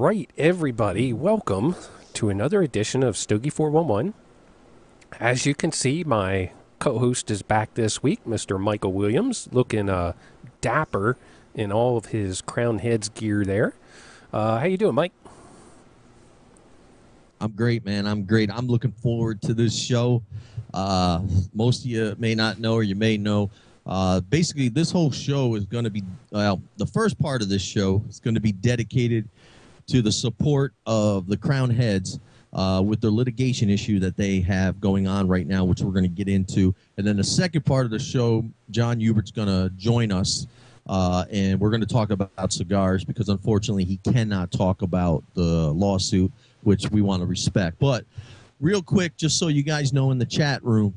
right, everybody, welcome to another edition of Stogie 411. As you can see, my co-host is back this week, Mr. Michael Williams, looking dapper in all of his Crown Heads gear there. How you doing, Mike? I'm great, man. I'm great. I'm looking forward to this show. Most of you may not know, or you may know. Basically, this whole show is going to be, well, the first part of this show is going to be dedicated to the support of the Crown Heads with their litigation issue that they have going on right now, which we're going to get into. And then the second part of the show, Jon Huber's going to join us, and we're going to talk about cigars because, unfortunately, he cannot talk about the lawsuit, which we want to respect. But real quick, just so you guys know in the chat room,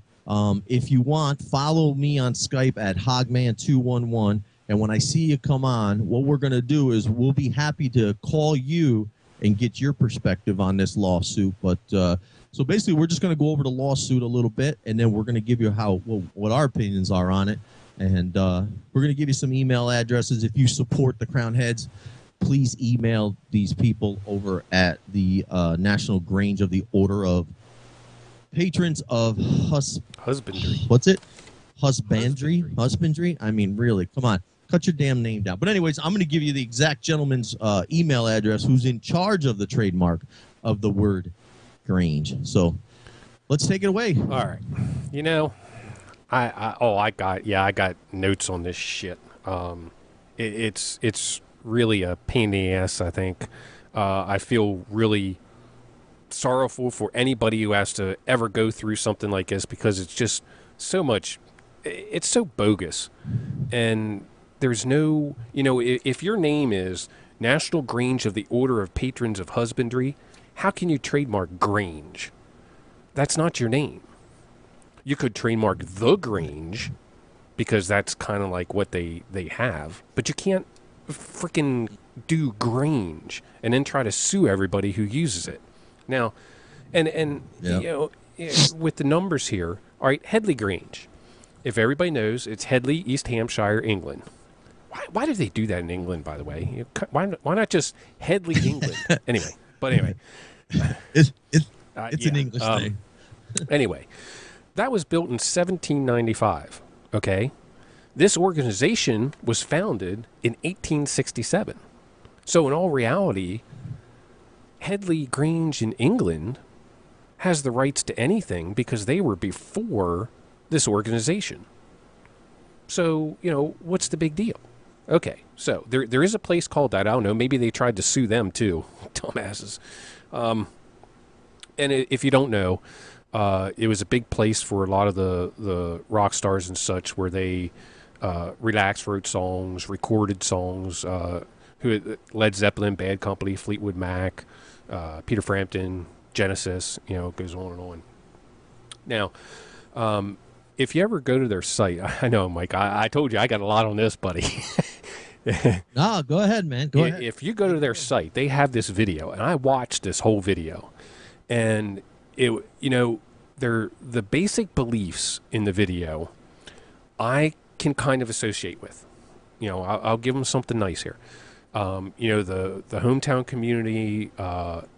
if you want, follow me on Skype at Hogman211. And when I see you come on, what we're going to do is we'll be happy to call you and get your perspective on this lawsuit. But so basically, we're just going to go over the lawsuit a little bit, and then we're going to give you what our opinions are on it. And we're going to give you some email addresses. If you support the Crown Heads, please email these people over at the National Grange of the Order of Patrons of Husbandry. What's it? Husbandry? I mean, really, come on. Cut your damn name down. But anyways, I'm going to give you the exact gentleman's email address who's in charge of the trademark of the word Grange. So let's take it away. All right. You know, I got notes on this shit. It's really a pain in the ass, I think. I feel really sorrowful for anybody who has to ever go through something like this because it's just so much, it's so bogus. And there's no, if your name is National Grange of the Order of Patrons of Husbandry, how can you trademark Grange? That's not your name. You could trademark the Grange because that's kind of like what they have, but you can't freaking do Grange and then try to sue everybody who uses it. Now, and yep. With the numbers here, all right, Headley Grange. If everybody knows, it's Headley, East Hampshire, England. Why do they do that in England, by the way? Why not just Headley, England? Anyway. It's an English thing. Anyway, that was built in 1795, okay? This organization was founded in 1867. So in all reality, Headley Grange in England has the rights to anything because they were before this organization. So, what's the big deal? Okay, so there is a place called that. I don't know. Maybe they tried to sue them too. Dumbasses. And if you don't know, it was a big place for a lot of the rock stars and such where they relaxed, wrote songs, recorded songs. Led Zeppelin, Bad Company, Fleetwood Mac, Peter Frampton, Genesis, it goes on and on. Now, if you ever go to their site, I know, Mike, I told you I got a lot on this, buddy. No, go ahead, man. Go ahead. If you go to their site, they have this video, and I watched this whole video, and the basic beliefs in the video, I can kind of associate with. I'll give them something nice here. The hometown community,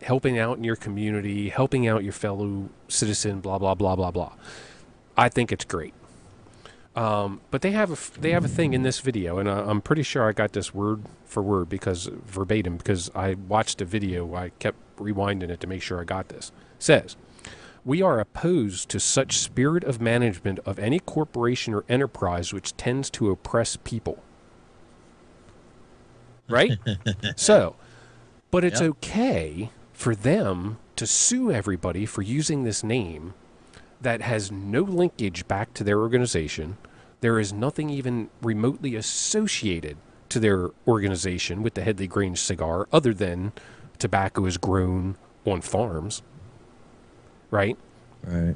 helping out in your community, helping out your fellow citizen, blah, blah, blah, blah, blah. I think it's great. But they have a thing in this video, and I'm pretty sure I got this word for word verbatim, because I watched the video. I kept rewinding it to make sure I got this. It says, "We are opposed to such spirit of management of any corporation or enterprise which tends to oppress people." Right? So, but it's okay for them to sue everybody for using this name that has no linkage back to their organization. There is nothing even remotely associated to their organization with the Headley Grange cigar other than tobacco is grown on farms. Right? Right.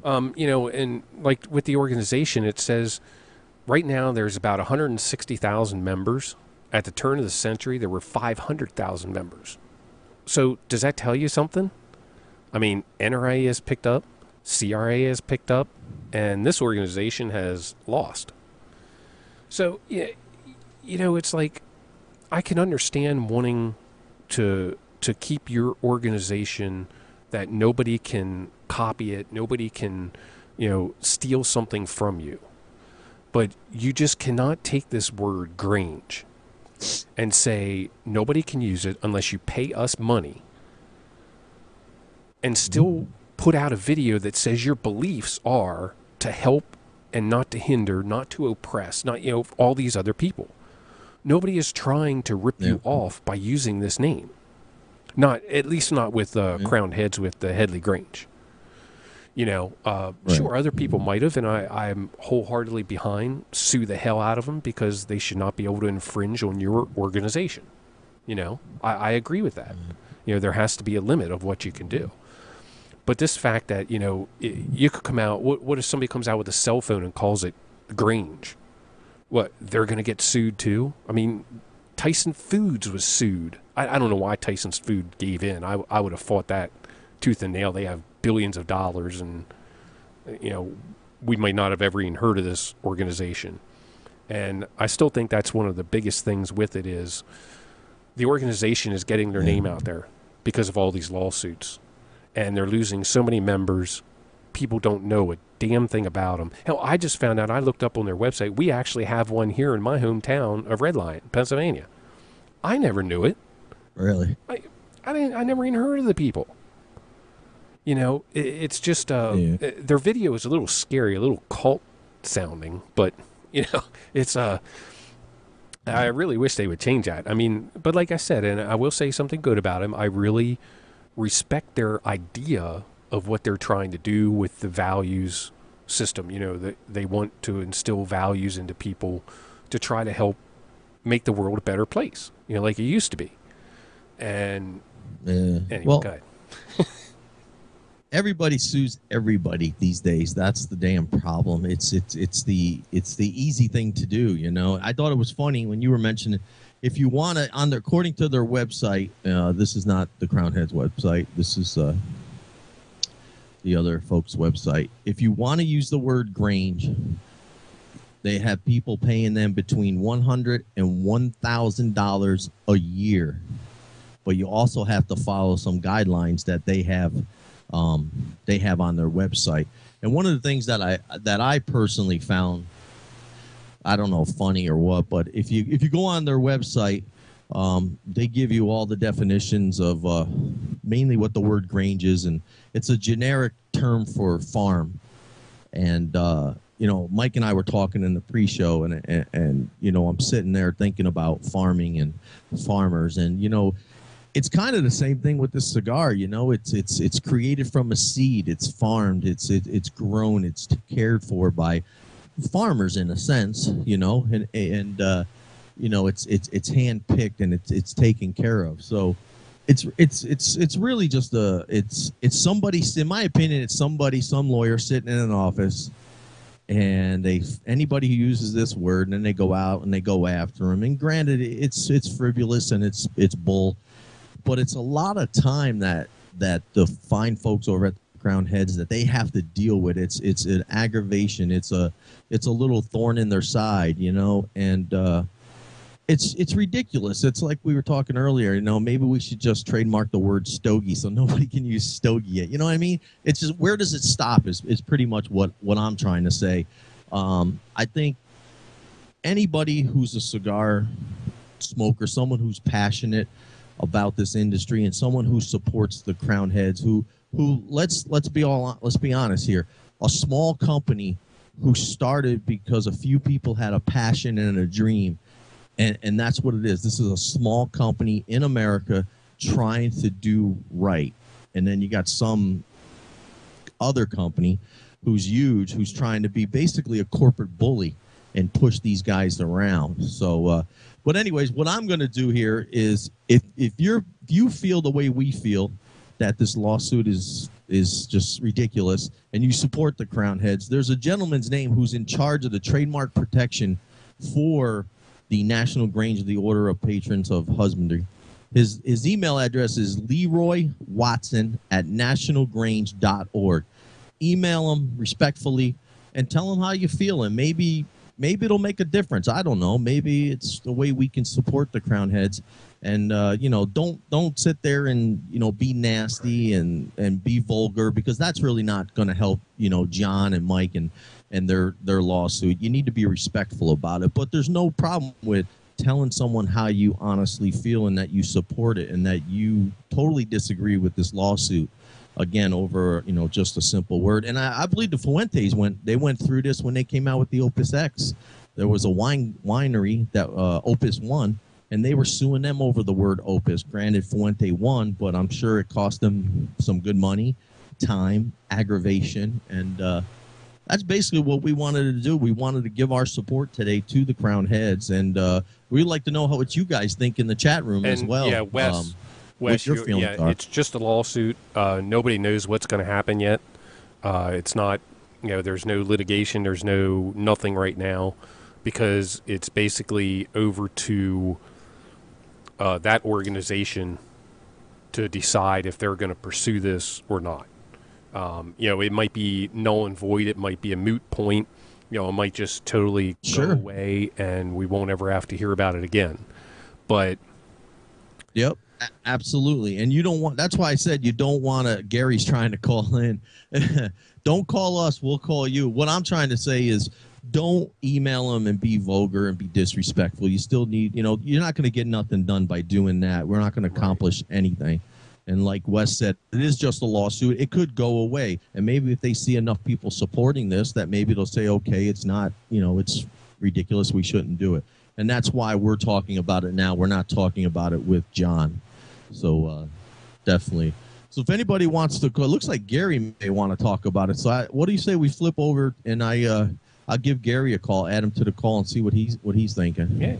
And like with the organization, it says right now there's about 160,000 members. At the turn of the century, there were 500,000 members. So does that tell you something? I mean, NRA has picked up, CRA has picked up, and this organization has lost. So, it's like I can understand wanting to keep your organization, that nobody can copy it, nobody can, steal something from you. But you just cannot take this word Grange and say nobody can use it unless you pay us money, and still put out a video that says your beliefs are to help and not to hinder, not to oppress, not, all these other people. Nobody is trying to rip you off by using this name. Not, at least not with crowned heads with the Headley Grange. Sure, other people might have, and I'm wholeheartedly behind, sue the hell out of them, because they should not be able to infringe on your organization. I agree with that. There has to be a limit of what you can do. But this fact that, you could come out, what if somebody comes out with a cell phone and calls it Grange? What, they're going to get sued too? I mean, Tyson Foods was sued. I don't know why Tyson's Food gave in. I would have fought that tooth and nail. They have billions of dollars, and, we might not have ever even heard of this organization. And I still think that's one of the biggest things with it is the organization is getting their name out there because of all these lawsuits. And they're losing so many members. People don't know a damn thing about them. Hell, I just found out, I looked up on their website, we actually have one here in my hometown of Red Lion, Pennsylvania. I never knew it. Really? I never even heard of the people. It's just, their video is a little scary, a little cult sounding, but, it's, I really wish they would change that. I mean, but like I said, and I will say something good about them, I really respect their idea of what they're trying to do with the values system. That they want to instill values into people to try to help make the world a better place, like it used to be. And anyway, well, go ahead. Everybody sues everybody these days. That's the damn problem. It's the easy thing to do. I thought it was funny when you were mentioning, if you want to, according to their website, this is not the Crown Heads website. This is the other folks' website. If you want to use the word Grange, they have people paying them between $100 and $1,000 a year. But you also have to follow some guidelines that they have on their website. And one of the things that I personally found, I don't know, funny or what, but if you go on their website, they give you all the definitions of mainly what the word Grange is, and it's a generic term for farm. And Mike and I were talking in the pre-show, and I'm sitting there thinking about farming and farmers, and it's kind of the same thing with this cigar. It's created from a seed, it's farmed, it's grown, it's cared for by farmers in a sense, and it's hand picked and it's taken care of. So it's really just it's somebody, in my opinion, it's some lawyer sitting in an office, and anybody who uses this word, and then they go out and they go after them. And granted, it's frivolous and it's bull, but it's a lot of time that the fine folks over at Crown Heads that they have to deal with. It's an aggravation. It's a little thorn in their side, and it's ridiculous. It's like we were talking earlier, maybe we should just trademark the word stogie so nobody can use stogie yet. You know what I mean? It's just, where does it stop is pretty much what I'm trying to say. I think anybody who's a cigar smoker, someone who's passionate about this industry, and someone who supports the Crown Heads, who let's be honest here, a small company who started because a few people had a passion and a dream, and that's what it is. This is a small company in America trying to do right, and then you got some other company who's huge, who's trying to be basically a corporate bully and push these guys around. So but anyways, what I'm going to do here is, if you feel the way we feel, that this lawsuit is just ridiculous, and you support the Crown Heads, there's a gentleman's name who's in charge of the trademark protection for the National Grange of the Order of Patrons of Husbandry. His email address is leroywatson@nationalgrange.org. Email him respectfully and tell him how you feel, and maybe maybe it'll make a difference. I don't know. Maybe it's the way we can support the Crown Heads, and don't sit there and be nasty and be vulgar, because that's really not going to help John and Mike and their lawsuit. You need to be respectful about it, but there's no problem with telling someone how you honestly feel and that you support it and that you totally disagree with this lawsuit, again, over just a simple word. And I believe the Fuentes went through this when they came out with the Opus X. There was a winery that Opus won, and they were suing them over the word Opus. Granted, Fuente won, but I'm sure it cost them some good money, time, aggravation, and that's basically what we wanted to do. We wanted to give our support today to the Crown Heads, and we'd like to know what you guys think in the chat room as well. Yeah, Wes, it's just a lawsuit. Nobody knows what's going to happen yet. It's not, there's no litigation. There's nothing right now, because it's basically over to that organization to decide if they're going to pursue this or not. It might be null and void. It might be a moot point. It might just totally go away, and we won't ever have to hear about it again. But yep, absolutely. And you don't want. That's why I said you don't want to. Gary's trying to call in. Don't call us. We'll call you. What I'm trying to say is, don't email them and be vulgar and be disrespectful. You still need. You're not going to get nothing done by doing that. We're not going to accomplish anything. And like Wes said, it is just a lawsuit. It could go away. And maybe if they see enough people supporting this, that maybe they'll say, okay, it's not, it's ridiculous. We shouldn't do it. And that's why we're talking about it now. We're not talking about it with John. So definitely. So if anybody wants to, it looks like Gary may want to talk about it. So what do you say we flip over and I'll give Gary a call, add him to the call, and see what he's thinking. Yeah.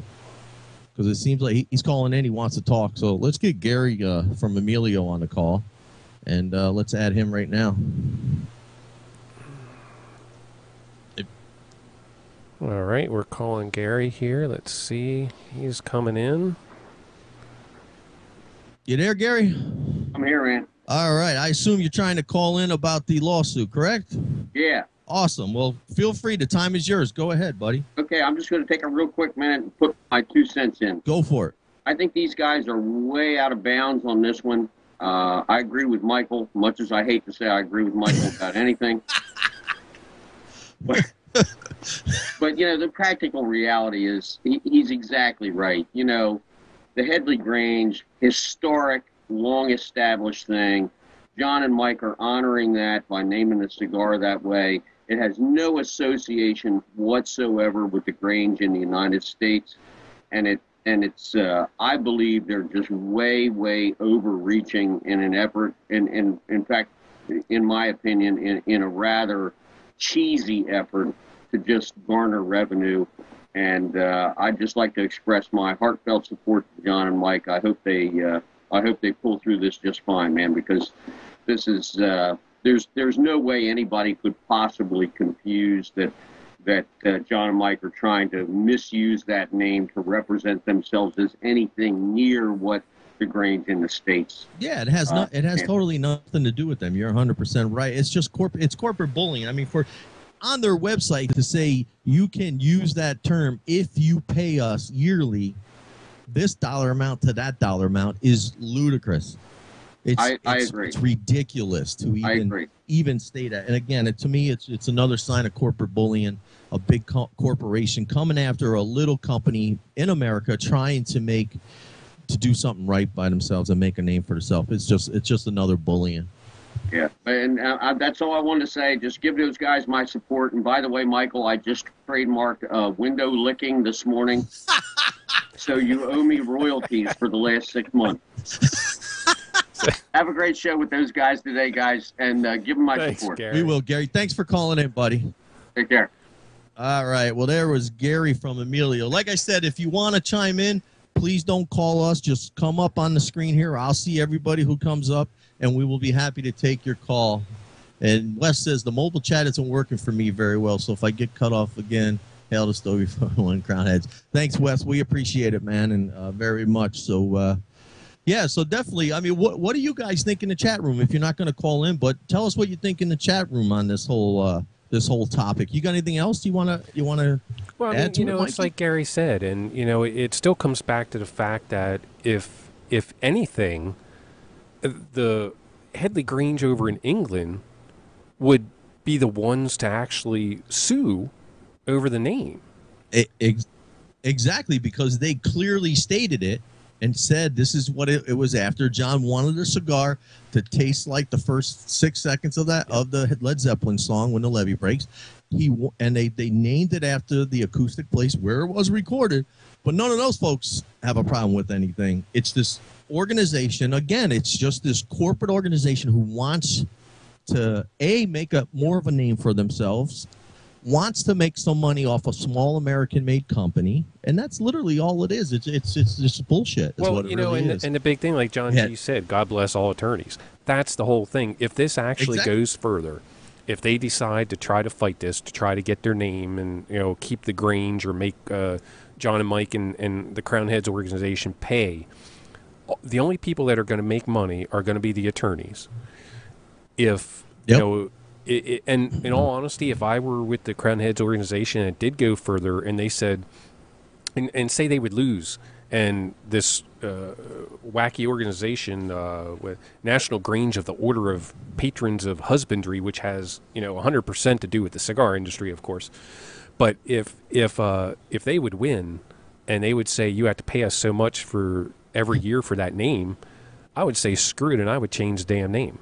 Because it seems like he's calling in. He wants to talk. So let's get Gary from Emilio on the call, and let's add him right now. All right, we're calling Gary here. Let's see. He's coming in. You there, Gary? I'm here, man. All right. I assume you're trying to call in about the lawsuit, correct? Yeah. Awesome. Well, feel free. The time is yours. Go ahead, buddy. Okay, I'm just going to take a real quick minute and put my 2 cents in. Go for it. I think these guys are way out of bounds on this one. I agree with Michael, much as I hate to say I agree with Michael about anything. But the practical reality is he's exactly right. The Headley Grange, historic, long-established thing. John and Mike are honoring that by naming the cigar that way. It has no association whatsoever with the Grange in the United States, and it's I believe they're just way overreaching in an effort, in fact, in my opinion, in a rather cheesy effort to just garner revenue. And I'd just like to express my heartfelt support to John and Mike. I hope they pull through this just fine, man, because this is there's no way anybody could possibly confuse that John and Mike are trying to misuse that name to represent themselves as anything near what the Grange in the States. Yeah, it has totally nothing to do with them. You're 100% right. It's just corporate bullying. I mean, on their website to say you can use that term if you pay us yearly, this dollar amount to that dollar amount is ludicrous. I agree. It's ridiculous to even state that. And again, to me, it's another sign of corporate bullying. A big corporation coming after a little company in America trying to do something right by themselves and make a name for themselves. It's just another bullying. Yeah, and that's all I wanted to say. Just give those guys my support. And by the way, Michael, I just trademarked window licking this morning. So you owe me royalties for the last 6 months. Have a great show with those guys today, guys, and give them my support. Gary. We will, Gary. Thanks for calling in, buddy. Take care. All right. Well, there was Gary from Emilio. Like I said, if you want to chime in, please don't call us. Just come up on the screen here. I'll see everybody who comes up, and we will be happy to take your call. And Wes says the mobile chat isn't working for me very well, so if I get cut off again, hail the story from One Crown Heads. Thanks, Wes. We appreciate it, man, and very much. So, yeah, so definitely. I mean, what do you guys think in the chat room? If you're not going to call in, but tell us what you think in the chat room on this whole this whole topic. You got anything else you wanna Well, I mean, add to it, it's Mikey? like Gary said, and it still comes back to the fact that if anything, the Headley Grange over in England would be the ones to actually sue over the name. Exactly, because they clearly stated it and said this is what it was after. John wanted the cigar to taste like the first 6 seconds of the Led Zeppelin song, When the Levee Breaks. They named it after the acoustic place where it was recorded. But none of those folks have a problem with anything. It's this organization. Again, it's just this corporate organization who wants to make more of a name for themselves, wants to make some money off a small American-made company, and that's literally all it is. It's just bullshit. Is what it really is. And the big thing, like John G said, God bless all attorneys. That's the whole thing. If this actually goes further, if they decide to try to fight this, to try to get their name and keep the Grange or make John and Mike and the Crown Heads organization pay, the only people that are going to make money are going to be the attorneys. If and in all honesty, if I were with the Crown Heads organization and it did go further and they said, and say they would lose, and this wacky organization with National Grange of the Order of Patrons of Husbandry, which has 100% to do with the cigar industry, of course, but if they would win and they would say you have to pay us so much for every year for that name, I would say screw it and I would change the damn name.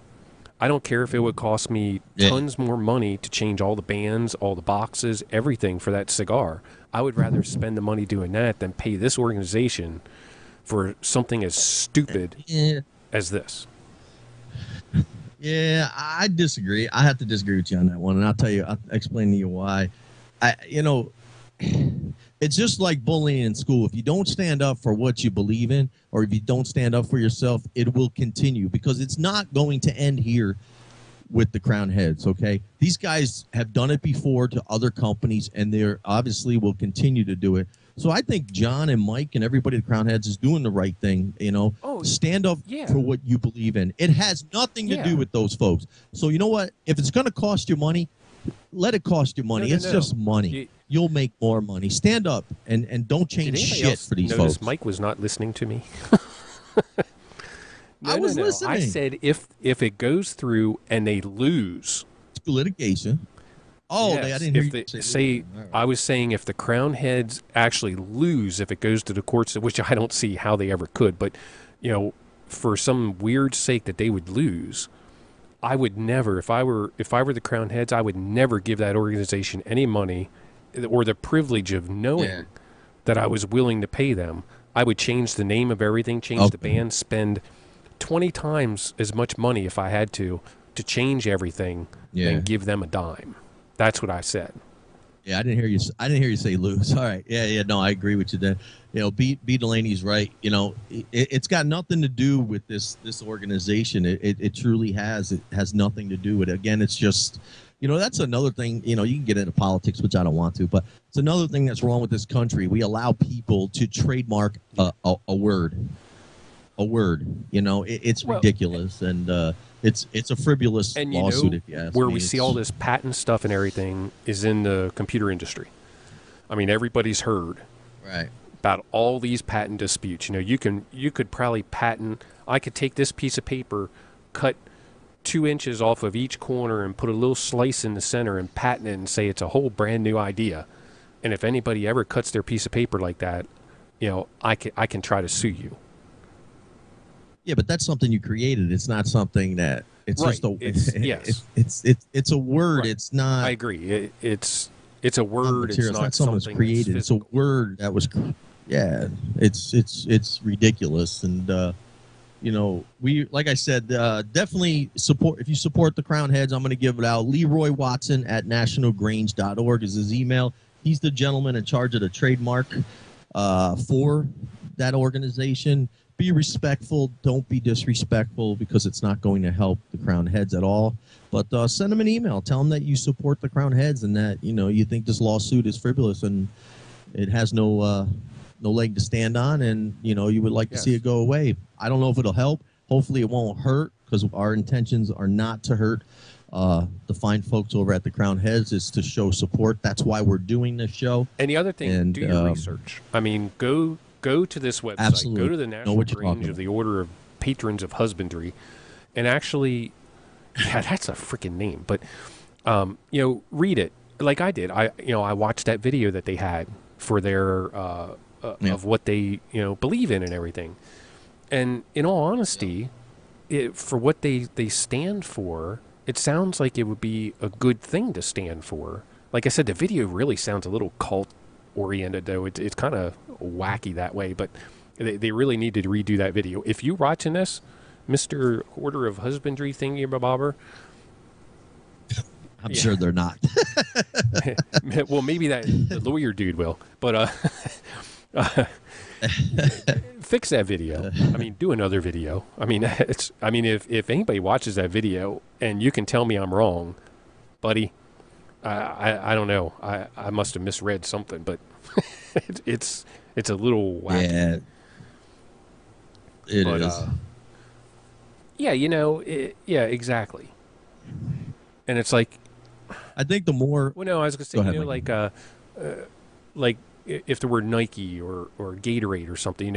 I don't care if it would cost me tons more money to change all the bands, all the boxes, everything for that cigar. I would rather spend the money doing that than pay this organization for something as stupid as this. Yeah, I disagree. I have to disagree with you on that one, and I'll explain to you why. It's just like bullying in school. If you don't stand up for what you believe in, or if you don't stand up for yourself, it will continue, because it's not going to end here with the Crown Heads, okay? These guys have done it before to other companies, and they're obviously will continue to do it. So I think John and Mike and everybody at Crown Heads is doing the right thing, stand up for what you believe in. It has nothing to do with those folks. So you know what? If it's going to cost you money, let it cost you money. It's just money. You'll make more money. Stand up and don't change shit for these folks. Mike was not listening to me. I was listening. I said if it goes through and they lose, it's litigation. Oh, yes, I didn't hear you say. Right. I was saying if the Crown Heads actually lose, if it goes to the courts, which I don't see how they ever could, but for some weird sake that they would lose, I would never, if I were the Crown Heads, I would never give that organization any money or the privilege of knowing that I was willing to pay them. I would change the name of everything, change the band, spend 20 times as much money if I had to change everything and give them a dime. That's what I said. Yeah, I didn't hear you say lose. All right. Yeah. No, I agree with you there. B. Delaney's right. It's got nothing to do with this organization. It truly has. It has nothing to do with it. Again, it's just, that's another thing. You can get into politics, which I don't want to, but it's another thing that's wrong with this country. We allow people to trademark a word. It's ridiculous, and it's a frivolous lawsuit. If you ask where me. we see all this patent stuff and everything is in the computer industry. I mean, everybody's heard about all these patent disputes. You could probably patent. I could take this piece of paper, cut 2 inches off of each corner, and put a little slice in the center, and patent it, and say it's a whole brand new idea. And if anybody ever cuts their piece of paper like that, I can try to sue you. Yeah, but that's something you created. It's not something that it's just a. It's a word. Right. It's not. I agree. It's a word. It's not something that's created. It's a word that was. Yeah, it's ridiculous, and we, like I said, definitely support. If you support the Crown Heads, I'm going to give it out. Leroy Watson at nationalgrange.org is his email. He's the gentleman in charge of the trademark for that organization. Be respectful. Don't be disrespectful, because it's not going to help the Crown Heads at all. But send them an email. Tell them that you support the Crown Heads and that you think this lawsuit is frivolous and it has no leg to stand on, and you would like to see it go away. I don't know if it'll help. Hopefully, it won't hurt, because our intentions are not to hurt the fine folks over at the Crown Heads is to show support. That's why we're doing this show. And the other thing, And, do your research. I mean, go to this website. Absolutely. Go to the Know National what you're talking Grange of about. the Order of Patrons of Husbandry, and actually, yeah, that's a freaking name. But you know, read it like I did. I watched that video that they had for their of what they believe in and everything. And in all honesty, for what they stand for, it sounds like it would be a good thing to stand for. Like I said, the video really sounds a little cult oriented, though. It's kind of wacky that way, but they really need to redo that video. If you're watching this, Mr. Order of Husbandry thingy bobber, I'm sure they're not. well, maybe the lawyer dude will, but fix that video. I mean, do another video. I mean, if anybody watches that video and you can tell me I'm wrong, buddy, I don't know. I must have misread something, but it's a little wacky. Yeah, it is. Yeah, yeah, exactly. And it's like, I think the more. well, no, I was gonna say, Go ahead, like if there were Nike or Gatorade or something,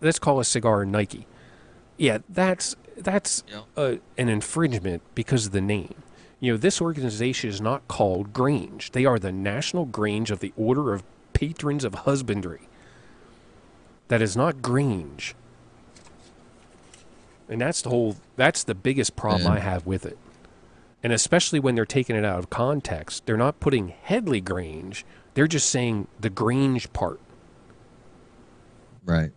let's call a cigar Nike. Yeah, that's an infringement because of the name. This organization is not called Grange. They are the National Grange of the Order of Patrons of Husbandry. That is not Grange. And that's the biggest problem I have with it. And especially when they're taking it out of context, they're not putting Headley Grange. They're just saying the Grange part. Right.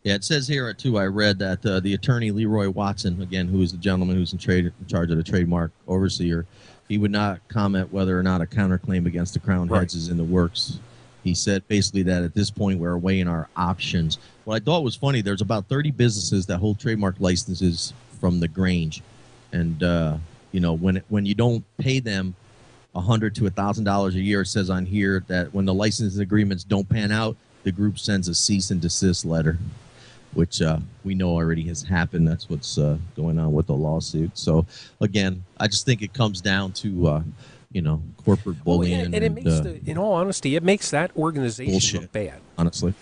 Yeah, it says here, too, I read that the attorney Leroy Watson, again, who is the gentleman who's in charge of the trademark overseer, he would not comment whether or not a counterclaim against the Crown Heads is in the works. He said basically that at this point we're weighing our options. What I thought was funny, there's about 30 businesses that hold trademark licenses from the Grange. And, when you don't pay them $100 to $1,000 a year, it says on here that when the license agreements don't pan out, the group sends a cease and desist letter, which we know already has happened. That's what's going on with the lawsuit. So, again, I just think it comes down to, corporate bullying. And it makes in all honesty, it makes that organization look bad. Honestly.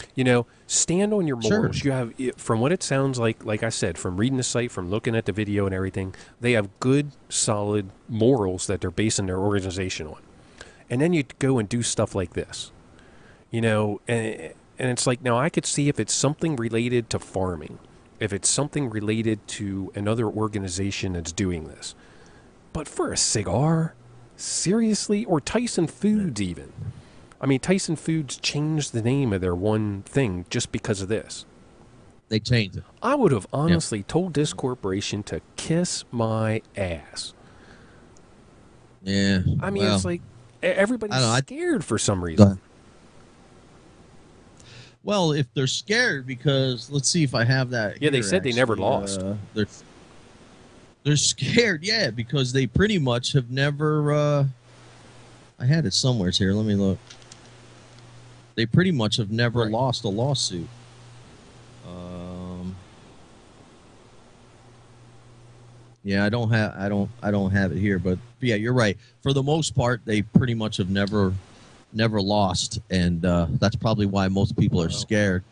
Stand on your morals. Sure. You have, from what it sounds like I said, from reading the site, from looking at the video and everything, they have good, solid morals that they're basing their organization on. And then you go and do stuff like this, and it's like, now I could see if it's something related to farming, if it's something related to another organization that's doing this. But for a cigar, seriously? Or Tyson Foods even. I mean, Tyson Foods changed the name of their one thing just because of this. They changed it. I would have honestly told this corporation to kiss my ass. Yeah. I mean, it's like everybody's scared for some Go reason. ahead. Well, if they're scared, because let's see if I have that. Yeah, they here, said they never lost. They're scared, yeah, because they pretty much have never. I had it somewhere here. Let me look. They pretty much have never lost a lawsuit. Yeah, I don't have it here, but yeah, you're right. For the most part, they pretty much have never lost, and that's probably why most people are scared.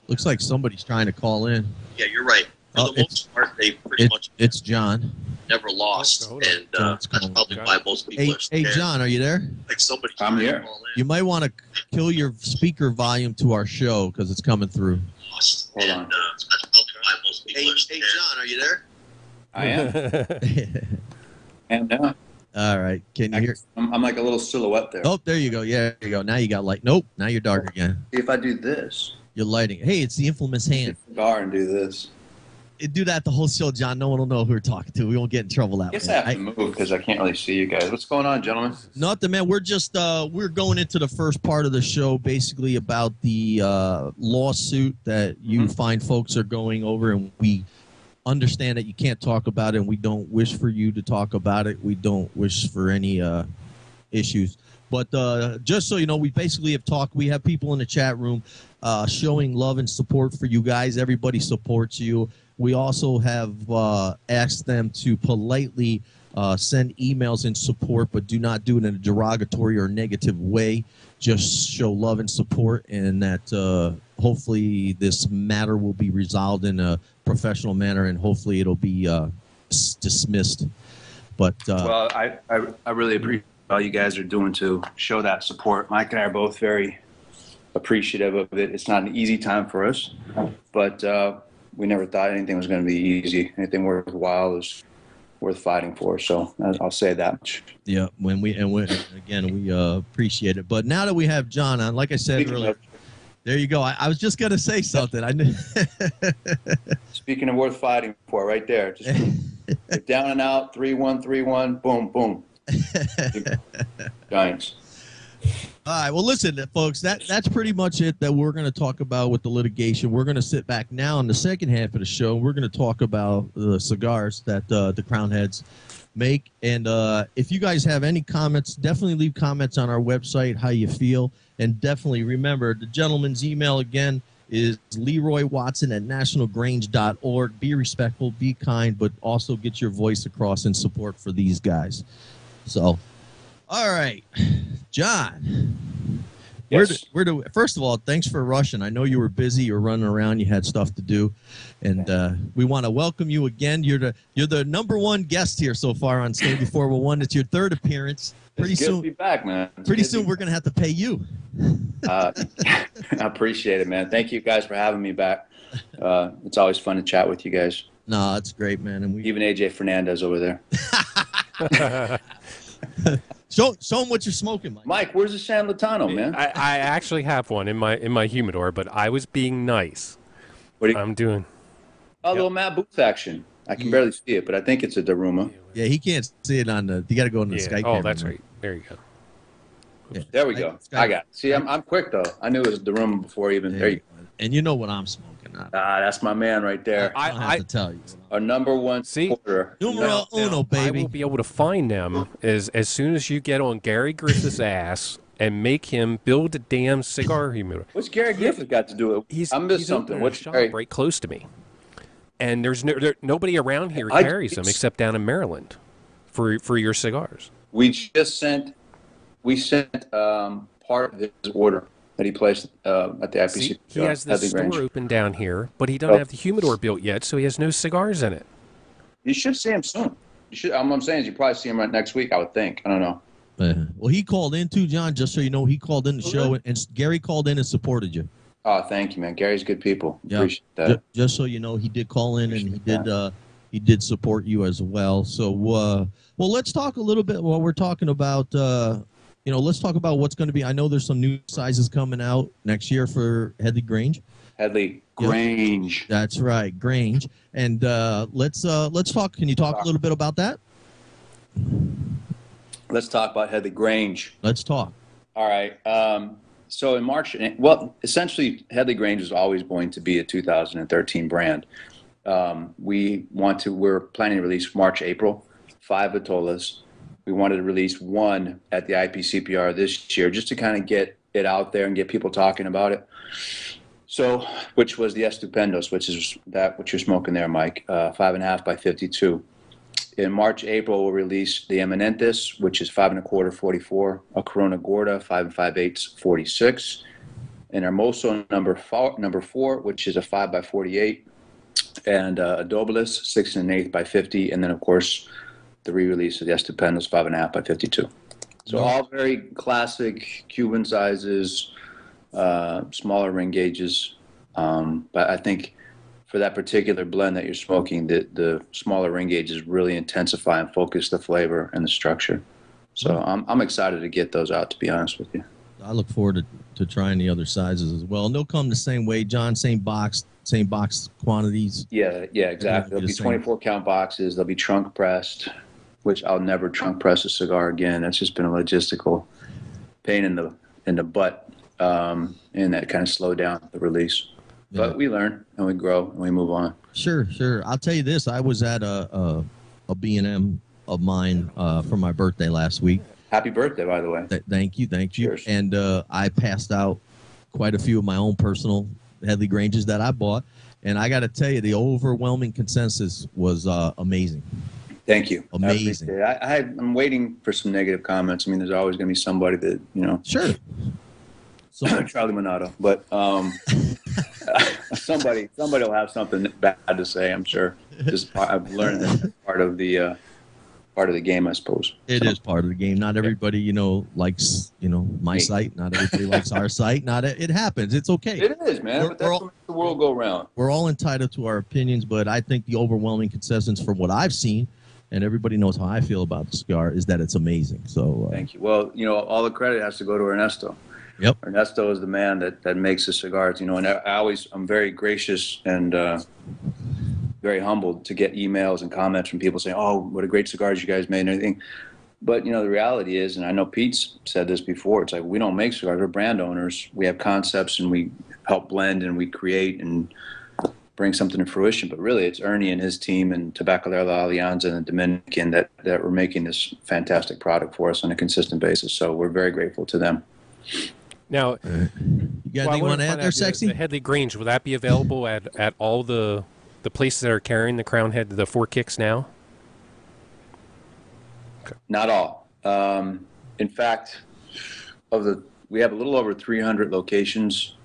Looks like somebody's trying to call in. Yeah, you're right. For the most part, they pretty much it's John. never lost, and that's probably why most people are Hey, scared. John, are you there? Like somebody I'm here. You might want to kill your speaker volume to our show because it's coming through. lost, Hold and on. that's probably why most people are scared. John, are you there? I am. And now All right. Can you hear? I'm like a little silhouette there. Oh, there you go. Yeah, there you go. Now you got light. Nope. Now you're dark again. If I do this, You're lighting. Hey, it's the infamous hand. cigar and do this. Do that the whole show, John. No one will know who we're talking to. We won't get in trouble that I guess way. I have to move because I can't really see you guys. What's going on, gentlemen? Nothing, man. We're just we're going into the first part of the show, basically about the lawsuit that you fine folks are going over, and we understand that you can't talk about it, and we don't wish for you to talk about it. We don't wish for any issues. But just so you know, we basically have talked. We have people in the chat room showing love and support for you guys. Everybody supports you. We also have asked them to politely Send emails in support, but do not do it in a derogatory or negative way. Just show love and support, and that hopefully this matter will be resolved in a professional manner, and hopefully it'll be dismissed. But Well, I really appreciate all you guys are doing to show that support. Mike and I are both very appreciative of it. It's not an easy time for us, but we never thought anything was going to be easy. Anything worthwhile is worth fighting for. So I'll say that much. yeah, we appreciate it. But now that we have John on, like I said Speaking earlier, of- there you go. I was just gonna say something. I knew. Speaking of worth fighting for, right there. Just you're down and out, 3-1, 3-1, boom, boom. Giants. All right. Well, listen, folks. That's pretty much it that we're going to talk about with the litigation. We're going to sit back now in the second half of the show. We're going to talk about the cigars that the Crown Heads make. And if you guys have any comments, definitely leave comments on our website, how you feel. And definitely remember, the gentleman's email again is LeroyWatson@nationalgrange.org. Be respectful, be kind, but also get your voice across in support for these guys. So, all right, John. Yes. First of all, thanks for rushing. I know you were busy. You were running around. You had stuff to do, and we want to welcome you again. You're the number one guest here so far on Stay Before We're One. It's your third appearance. Pretty It's good to soon, be back, man. pretty soon we're gonna have to pay you. I appreciate it, man. Thank you guys for having me back. It's always fun to chat with you guys. No, it's great, man. And we Even AJ Fernandez over there. show them what you're smoking, Mike. Mike, where's the San Latano, man? I actually have one in my humidor, but I was being nice. What do you, I'm doing. a little Matt Booth action. I can barely see it, but I think it's a Daruma. Yeah, he can't see it on the. You got to go on the Yeah. Skype. Oh, camera, that's man. right. There you go. Yeah. There we go. Skype. I got it. See, I'm quick, though. I knew it was Daruma before even. There you go. And you know what I'm smoking. That's my man right there. I don't have to tell you. Our number one See? supporter. Numero uno, I baby. will be able to find them as soon as you get on Gary Griffith's ass and make him build a damn cigar humidor. What's Gary Griffith got to do it? I missed something. opening a What's shop Gary? right close to me, and there's nobody around here I- carries them except down in Maryland for your cigars. We sent part of his order that he placed at the IPC. See, he has the at the store Grange. open down here, but he doesn't have the humidor built yet, so he has no cigars in it. You should see him soon. You should. What I'm saying is you probably see him right next week. I would think. I don't know. Well, he called in too, John. Just so you know, he called in the show, and Gary called in and supported you. Oh, thank you, man. Gary's good people. Yeah. Appreciate that. Just so you know, he did call in and Appreciate he did support you as well. So, well, let's talk a little bit while we're talking about. Let's talk about what's going to be. I know there's some new sizes coming out next year for Headley Grange. Headley Grange. That's right, Grange. And let's talk. Can you talk a little bit about that? Let's talk about Headley Grange. Let's talk. All right. So in March, essentially, Headley Grange is always going to be a 2013 brand. We're planning to release March, April, 5 Vitolas. We wanted to release one at the IPCPR this year just to kind of get it out there and get people talking about it. So, which was the Estupendos, which is what you're smoking there, Mike, 5.5 by 52. In March, April, we'll release the Eminentes, which is 5 1/4, 44, a Corona Gorda, 5 5/8, 46, and Hermoso number 4, which is a 5 by 48, and a Dobless, 6 1/8 by 50, and then, of course, the re-release of the Estupendos, 5.5 by 52. So all very classic Cuban sizes, smaller ring gauges. But I think for that particular blend that you're smoking, the smaller ring gauges really intensify and focus the flavor and the structure. So I'm excited to get those out, to be honest with you. I look forward to trying the other sizes as well. And they'll come the same way, John, same box quantities. Yeah, exactly. There'll be 24 count boxes. They'll be trunk pressed, which I'll never trunk press a cigar again. That's just been a logistical pain in the butt, and that kind of slowed down the release. Yeah. But we learn and we grow and we move on. Sure. I'll tell you this. I was at a B&M of mine for my birthday last week. Happy birthday, by the way. Thank you. Cheers. And I passed out quite a few of my own personal Headley Granges that I bought. And I got to tell you, the overwhelming consensus was amazing. Thank you. Amazing. I'm waiting for some negative comments. I mean, there's always going to be somebody that, Sure. So Charlie Minato, but somebody will have something bad to say. I'm sure. Just I've learned that part of the game, I suppose. It is part of the game. Not everybody, likes, my site. Not everybody likes our site. It happens. It's okay. It is, man. But that's what makes the world go round. We're all entitled to our opinions, but I think the overwhelming consensus from what I've seen, and everybody knows how I feel about the cigar, is that it's amazing. So thank you. Well, all the credit has to go to Ernesto. Yep. Ernesto is the man that makes the cigars, and I'm very gracious and very humbled to get emails and comments from people saying, "Oh, what a great cigars you guys made," and everything. But the reality is, and I know Pete's said this before, it's like we don't make cigars; we're brand owners. We have concepts, and we help blend, and we create and bring something to fruition. But really, it's Ernie and his team and Tabacalera La Alianza and the Dominican that were making this fantastic product for us on a consistent basis. So we're very grateful to them. Now, you got anything you want to add there, Sexy? The Headley Grange, will that be available at all the places that are carrying the Crown Head, the 4 Kicks now? Okay. Not all. In fact, we have a little over 300 locations,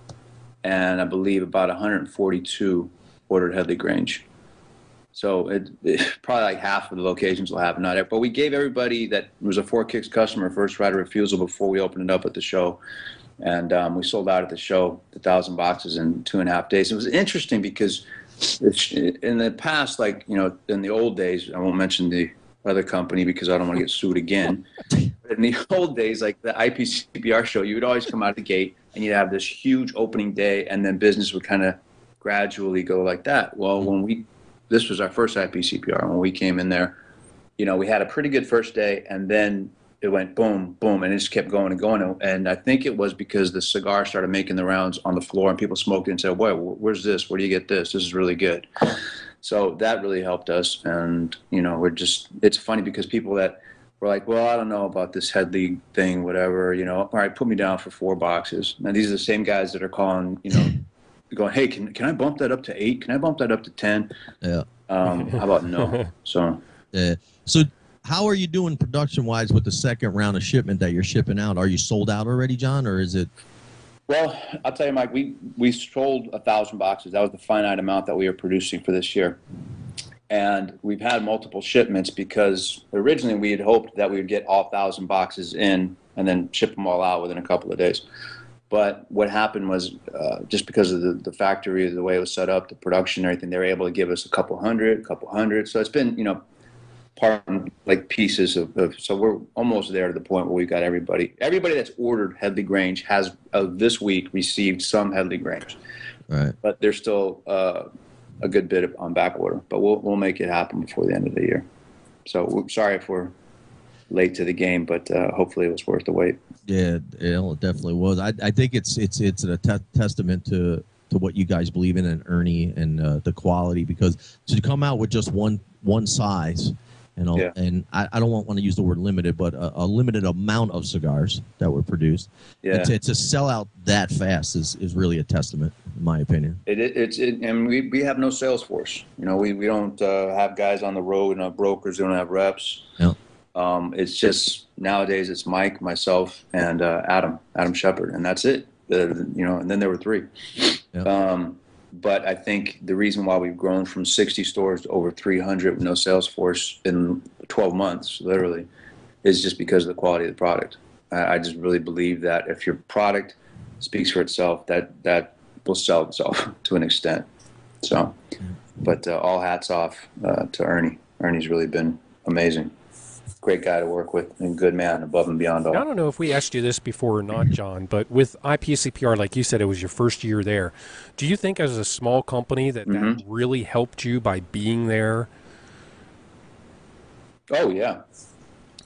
and I believe about 142 ordered Headley Grange. So it probably like half of the locations will have not. But we gave everybody that was a 4 Kicks customer first right of refusal before we opened it up at the show. And we sold out at the show 1,000 boxes in 2.5 days. It was interesting because in the past, in the old days, I won't mention the other company because I don't want to get sued again. But in the old days, like the IPCPR show, you would always come out of the gate and you'd have this huge opening day, and then business would kind of gradually go like that. Well, this was our first IPCPR. When we came in there, we had a pretty good first day, and then it went boom, boom, and it just kept going and going. And I think it was because the cigar started making the rounds on the floor, and people smoked it and said, "Boy, where's this? Where do you get this? This is really good." So that really helped us. And, it's funny because people that were like, "Well, I don't know about this Headley thing, whatever, all right, put me down for 4 boxes." Now, these are the same guys that are calling, going, "Hey, can I bump that up to 8? Can I bump that up to 10? Yeah. How about no? So, yeah. So how are you doing production-wise with the second round of shipment that you're shipping out? Are you sold out already, John, or is it? Well, I'll tell you, Mike, we sold 1,000 boxes. That was the finite amount that we were producing for this year. And we've had multiple shipments because originally we had hoped that we would get all 1,000 boxes in and then ship them all out within a couple of days. But what happened was just because of the factory, the way it was set up, the production and everything, they were able to give us a couple hundred. So it's been, part like pieces of so we're almost there to the point where we've got everybody that's ordered Headley Grange has this week received some Headley Grange. Right. But there's still a good bit on back order, but we'll make it happen before the end of the year. So we're sorry if we're late to the game, but hopefully it was worth the wait. Yeah, it definitely was. I think it's a testament to what you guys believe in, and Ernie, and the quality, because to come out with just one size, and I don't want to use the word limited, but a limited amount of cigars that were produced. Yeah. And to sell out that fast is really a testament, in my opinion. And we have no sales force. We don't have guys on the road, no brokers. We don't have reps. Yeah. It's just nowadays it's Mike, myself, and Adam Shepard, and that's it. And then there were 3. Yeah. But I think the reason why we've grown from 60 stores to over 300 with no sales force in 12 months, literally, is just because of the quality of the product. I just really believe that if your product speaks for itself, that will sell itself to an extent. So, but all hats off to Ernie. Ernie's really been amazing. Great guy to work with and good man, above and beyond all. I don't know if we asked you this before or not, John, but with IPCPR, like you said, it was your first year there. Do you think as a small company that really helped you by being there? Oh, yeah,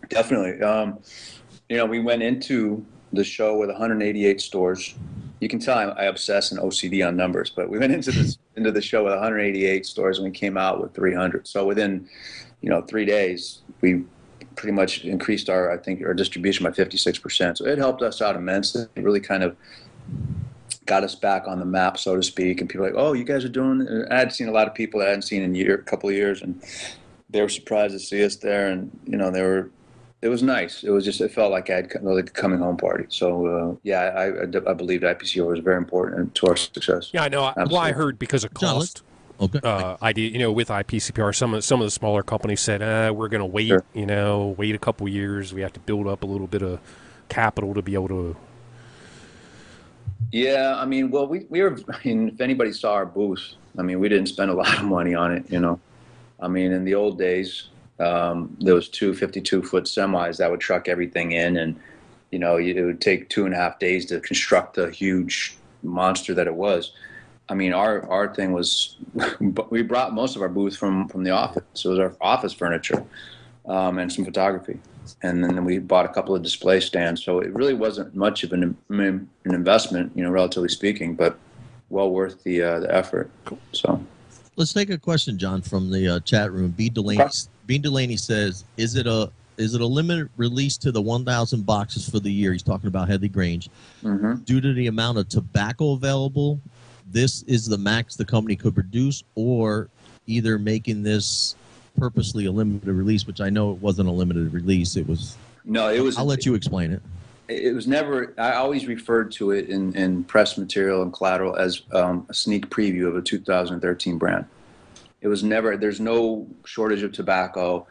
definitely. We went into the show with 188 stores. You can tell I obsess and OCD on numbers, but we went into the show with 188 stores and we came out with 300. So within, 3 days, we pretty much increased our distribution by 56%. So it helped us out immensely. It really kind of got us back on the map, so to speak. And people were like, "Oh, you guys are doing." I had seen a lot of people that I hadn't seen in a couple of years, and they were surprised to see us there, and it was nice. It felt like I had like a coming home party. So I believe IPCO was very important to our success. Yeah, I know. Well, I heard because of John, cost. okay. Idea, with IPCPR, some of the smaller companies said, we're going to wait, Sure. wait a couple years. We have to build up a little bit of capital to be able to. Yeah, I mean, well, we were. I mean, if anybody saw our booth, I mean, we didn't spend a lot of money on it. I mean, in the old days, there was two 52-foot semis that would truck everything in, and it would take 2.5 days to construct the huge monster that it was. I mean, our thing was, we brought most of our booth from the office. So it was our office furniture and some photography. And then we bought a couple of display stands. So it really wasn't much of an investment, relatively speaking, but well worth the effort. Cool. So Let's take a question, John, from the chat room. B. Delaney says, is it a limited release to the 1,000 boxes for the year? He's talking about Headley Grange. Mm-hmm. Due to the amount of tobacco available, this is the max the company could produce, or either making this purposely a limited release, which I know it wasn't a limited release. It was. No, it was. I'll let you explain it. It was never. I always referred to it in press material and collateral as a sneak preview of a 2013 brand. It was never. There's no shortage of tobacco.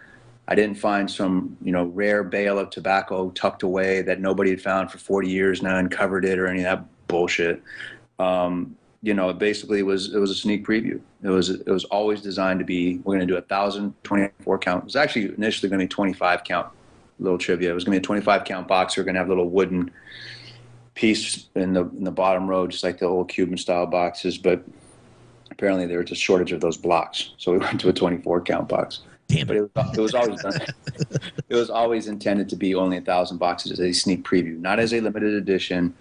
I didn't find some rare bale of tobacco tucked away that nobody had found for 40 years now and covered it or any of that bullshit. It basically was a sneak preview. It was always designed to be, we're going to do 1,024 count. It was actually initially going to be 25 count. Little trivia. It was going to be a 25 count box. We're going to have a little wooden piece in the bottom row, just like the old Cuban style boxes. But apparently there was a shortage of those blocks, so we went to a 24 count box. Damn it! But it was always done. It was always intended to be only 1,000 boxes as a sneak preview, not as a limited edition.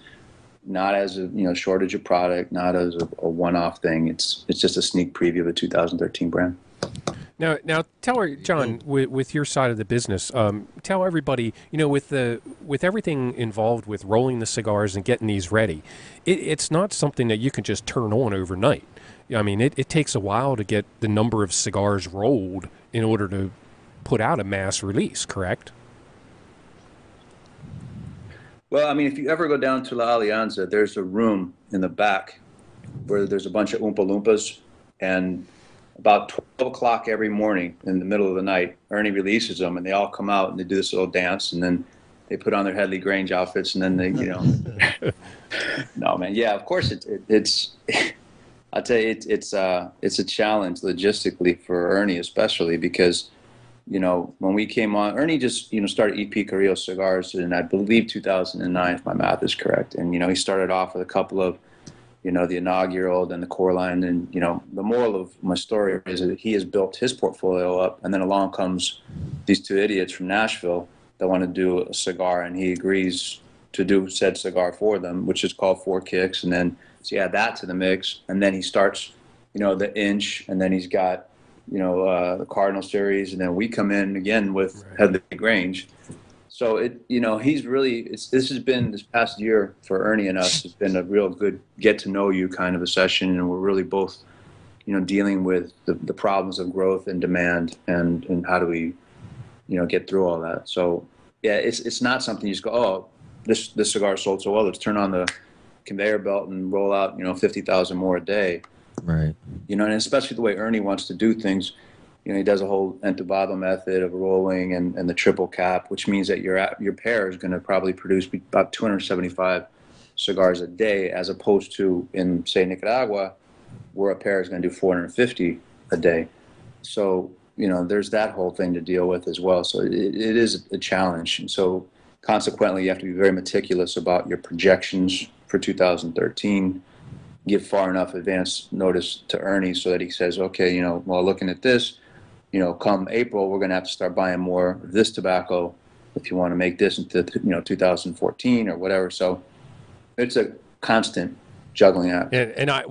Not as a shortage of product, not as a one-off thing. It's just a sneak preview of a 2013 brand. Now, tell her, John, with your side of the business, tell everybody, with everything involved with rolling the cigars and getting these ready, it's not something that you can just turn on overnight. I mean, it takes a while to get the number of cigars rolled in order to put out a mass release, correct? Well, I mean, if you ever go down to La Alianza, there's a room in the back where there's a bunch of Oompa Loompas, and about 12 o'clock every morning in the middle of the night, Ernie releases them, and they all come out and they do this little dance, and then they put on their Headley Grange outfits, and then they, no, man. Yeah, of course it's I'll tell you, it's a challenge logistically for Ernie, especially because, when we came on, Ernie just, started EP Carrillo cigars in, I believe, 2009, if my math is correct. And, he started off with a couple of, the inaugural, then the core line. And, the moral of my story is that he has built his portfolio up. And then along comes these two idiots from Nashville that want to do a cigar. And he agrees to do said cigar for them, which is called Four Kicks. And then, so you add that to the mix. And then he starts, the Inch. And then he's got, the Cardinal series, and then we come in again with Headley Grange. So he's really, this has been, this past year for Ernie and us, has been a real good get to know you kind of a session, and we're really both, dealing with the problems of growth and demand, and how do we, get through all that. So yeah, it's not something you just go, oh, this cigar sold so well, let's turn on the conveyor belt and roll out, 50,000 more a day. Right. And especially the way Ernie wants to do things, he does a whole entubado method of rolling and the triple cap, which means that your pair is going to probably produce about 275 cigars a day, as opposed to in, say, Nicaragua, where a pair is going to do 450 a day. So, there's that whole thing to deal with as well. So it is a challenge. And so consequently, you have to be very meticulous about your projections for 2013. Give far enough advance notice to Ernie so that he says, okay, well, looking at this, come April, we're going to have to start buying more of this tobacco if you want to make this into, 2014 or whatever. So it's a constant juggling act. And I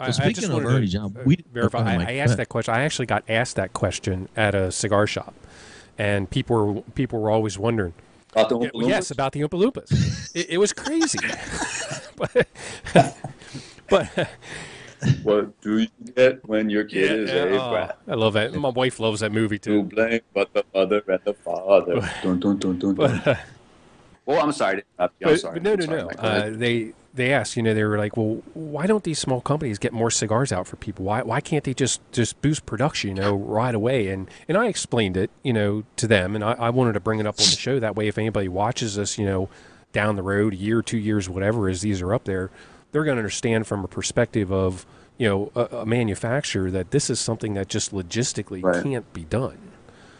speaking just of Ernie, John, we verify. I asked that question. I actually got asked that question at a cigar shop, and people were always wondering. About the Oompa Loompas? Yes, about the Oompa Loompas. It was crazy. But What do you get when your kid is a brat? I love that. My wife loves that movie To too. blame but the mother and the father. Dun, dun, dun, dun, dun. But Well, I'm sorry. I'm sorry. no, I'm no, sorry, no. Mike. Go ahead. They asked, they were like, well, why don't these small companies get more cigars out for people? Why can't they just boost production, right away? And I explained it, to them, and I wanted to bring it up on the show. That way, if anybody watches us, down the road, a year, 2 years, whatever, as these are up there, they're going to understand from a perspective of, a manufacturer that this is something that just logistically Right. can't be done.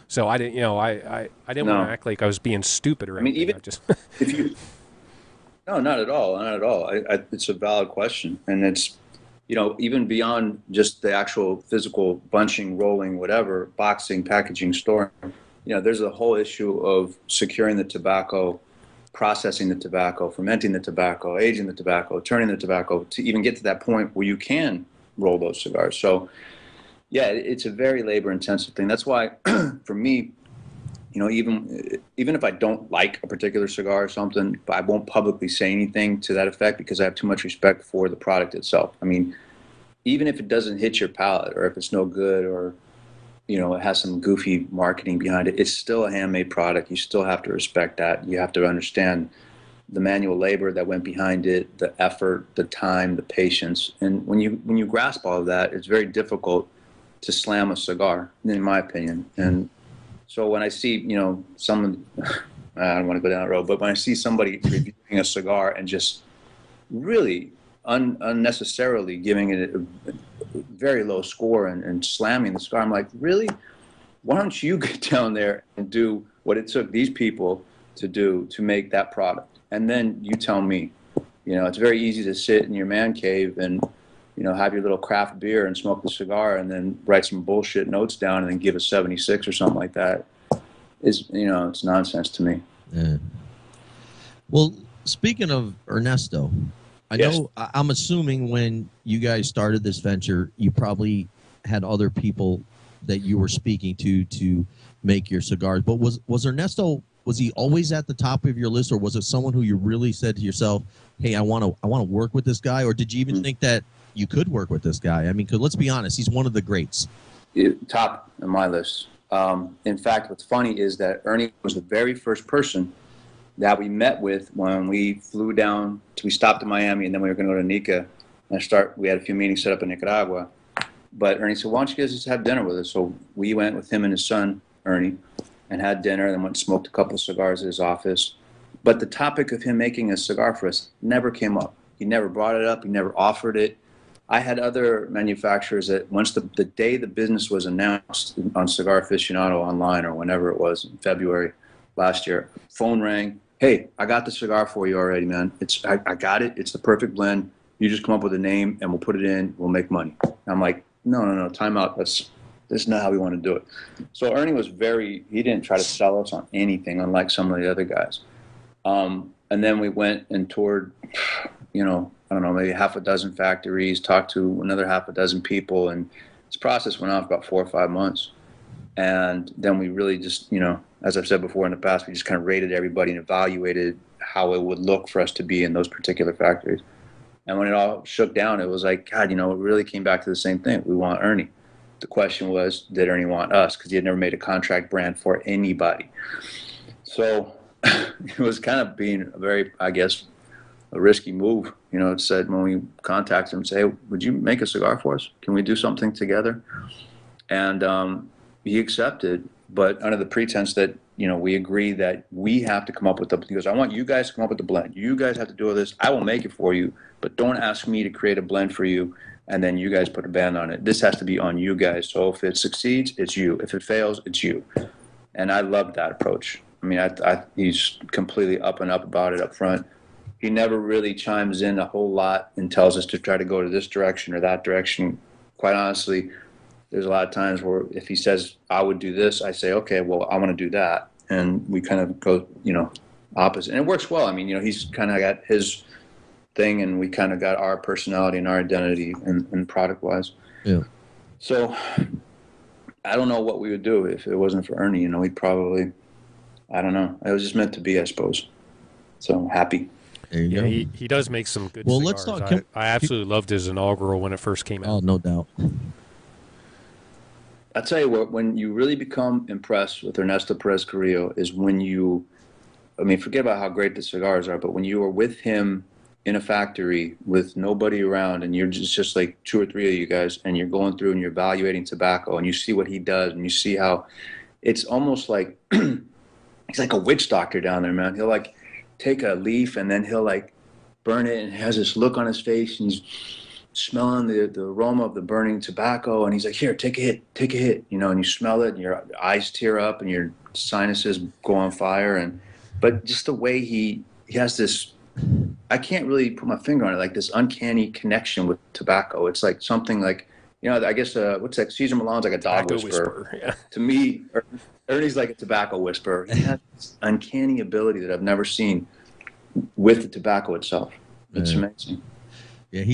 So I didn't, I didn't No. want to act like I was being stupid or I mean, anything. even I just if you, no, not at all, not at all. It's a valid question, and it's, even beyond just the actual physical bunching, rolling, whatever, boxing, packaging, storing. There's a whole issue of securing the tobacco, processing the tobacco, fermenting the tobacco, aging the tobacco, turning the tobacco to even get to that point where you can roll those cigars. So, yeah, it's a very labor-intensive thing. That's why, for me, even if I don't like a particular cigar or something, I won't publicly say anything to that effect because I have too much respect for the product itself. I mean, even if it doesn't hit your palate or if it's no good or, it has some goofy marketing behind it, it's still a handmade product. You still have to respect that. You have to understand the manual labor that went behind it, the effort, the time, the patience. And when you grasp all of that, it's very difficult to slam a cigar, in my opinion. And so when I see, someone, I don't want to go down that road, but when I see somebody reviewing a cigar and just really unnecessarily giving it a very low score and slamming the cigar, I'm like, really? Why don't you get down there and do what it took these people to do to make that product? And then you tell me. It's very easy to sit in your man cave and, have your little craft beer and smoke the cigar and then write some bullshit notes down and then give a 76 or something like that. It's nonsense to me. Yeah. Well, speaking of Ernesto, I'm assuming when you guys started this venture, you probably had other people that you were speaking to make your cigars. But was Ernesto, was he always at the top of your list, or was it someone who you really said to yourself, hey, I want to work with this guy? Or did you even think that you could work with this guy? I mean, because let's be honest, he's one of the greats. Top on my list. In fact, what's funny is that Ernie was the very first person that we met with when we flew down. We stopped in Miami, and then we were going to go to Nica and we had a few meetings set up in Nicaragua. But Ernie said, why don't you guys just have dinner with us? So we went with him and his son, Ernie, and had dinner, and then went and smoked a couple of cigars at his office. But the topic of him making a cigar for us never came up. He never brought it up. He never offered it. I had other manufacturers that once the day the business was announced on Cigar Aficionado online or whenever it was in February last year, phone rang. Hey, I got the cigar for you already, man. I got it. It's the perfect blend. You just come up with a name and we'll put it in. We'll make money. I'm like, no, time out. This is not how we want to do it. So Ernie was he didn't try to sell us on anything, unlike some of the other guys. And then we went and toured, I don't know, maybe half a dozen factories, talked to another half a dozen people, and this process went on for about 4 or 5 months. And then we really just, as I've said before in the past, we just kind of rated everybody and evaluated how it would look for us to be in those particular factories. And when it all shook down, it was like, God, it really came back to the same thing. We want Ernie. The question was, did Ernie want us? Because he had never made a contract brand for anybody. So it was kind of being a very, I guess, a risky move. It said when we contacted him, say, hey, would you make a cigar for us? Can we do something together? And he accepted, but under the pretense that, we agree that we have to come up with he goes, I want you guys to come up with the blend. You guys have to do all this. I will make it for you, but don't ask me to create a blend for you and then you guys put a band on it. This has to be on you guys. So if it succeeds, it's you. If it fails, it's you. And I loved that approach. I mean, he's completely up and up about it up front. He never really chimes in a whole lot and tells us to try to go to this direction or that direction. Quite honestly, there's a lot of times where if he says, I would do this, I say, okay, well, I want to do that. And we kind of go, opposite. And it works well. I mean, he's kind of got his thing and we kind of got our personality and our identity and product-wise. Yeah. So I don't know what we would do if it wasn't for Ernie. We'd probably, I don't know. It was just meant to be, I suppose. So happy. There you Yeah, go. he does make some good Well, cigars. let's talk. I absolutely loved his inaugural when it first came Oh, out. no doubt. I tell you what, when you really become impressed with Ernesto Perez Carrillo is when you, I mean, forget about how great the cigars are, but when you are with him in a factory with nobody around and you're just like two or three of you guys and you're going through and you're evaluating tobacco and you see what he does and you see how it's almost like he's like a witch doctor down there, man. He'll like take a leaf and then he'll like burn it and has this look on his face and he's smelling the aroma of the burning tobacco and he's like, here, take a hit, you know, and you smell it and your eyes tear up and your sinuses go on fire. But just the way he has this, I can't really put my finger on it, like this uncanny connection with tobacco. It's like something like, you know, I guess what's that? Cesar Milan's like a dog whisperer. Yeah. To me, Ernie's like a tobacco whisperer. He has this uncanny ability that I've never seen with the tobacco itself. It's amazing. Yeah,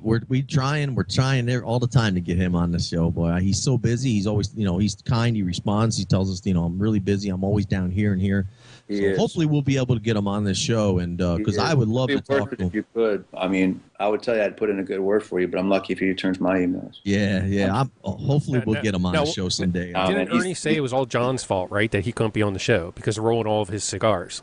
we're trying there all the time to get him on the show, boy. He's so busy. He's always, you know, he's kind. He responds. He tells us, you know, I'm really busy. I'm always down here and here. So hopefully we'll be able to get him on this show, and because I would love to talk to him. If you could, I mean, I would tell you I'd put in a good word for you, but I'm lucky if he returns my emails. Yeah. Hopefully we'll get him on the show someday. Didn't Ernie say it was all John's fault, right, that he couldn't be on the show because of rolling all of his cigars?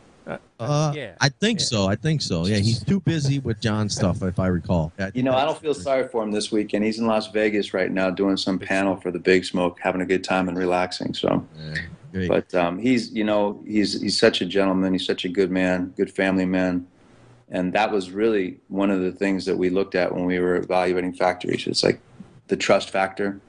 Yeah. I think so. Yeah, he's too busy with John's stuff, if I recall. You know, I don't feel sorry for him this weekend. He's in Las Vegas right now doing some panel for the Big Smoke, having a good time and relaxing. So, but he's, you know, he's such a gentleman. He's such a good man, good family man. And that was really one of the things that we looked at when we were evaluating factories. It's like the trust factor,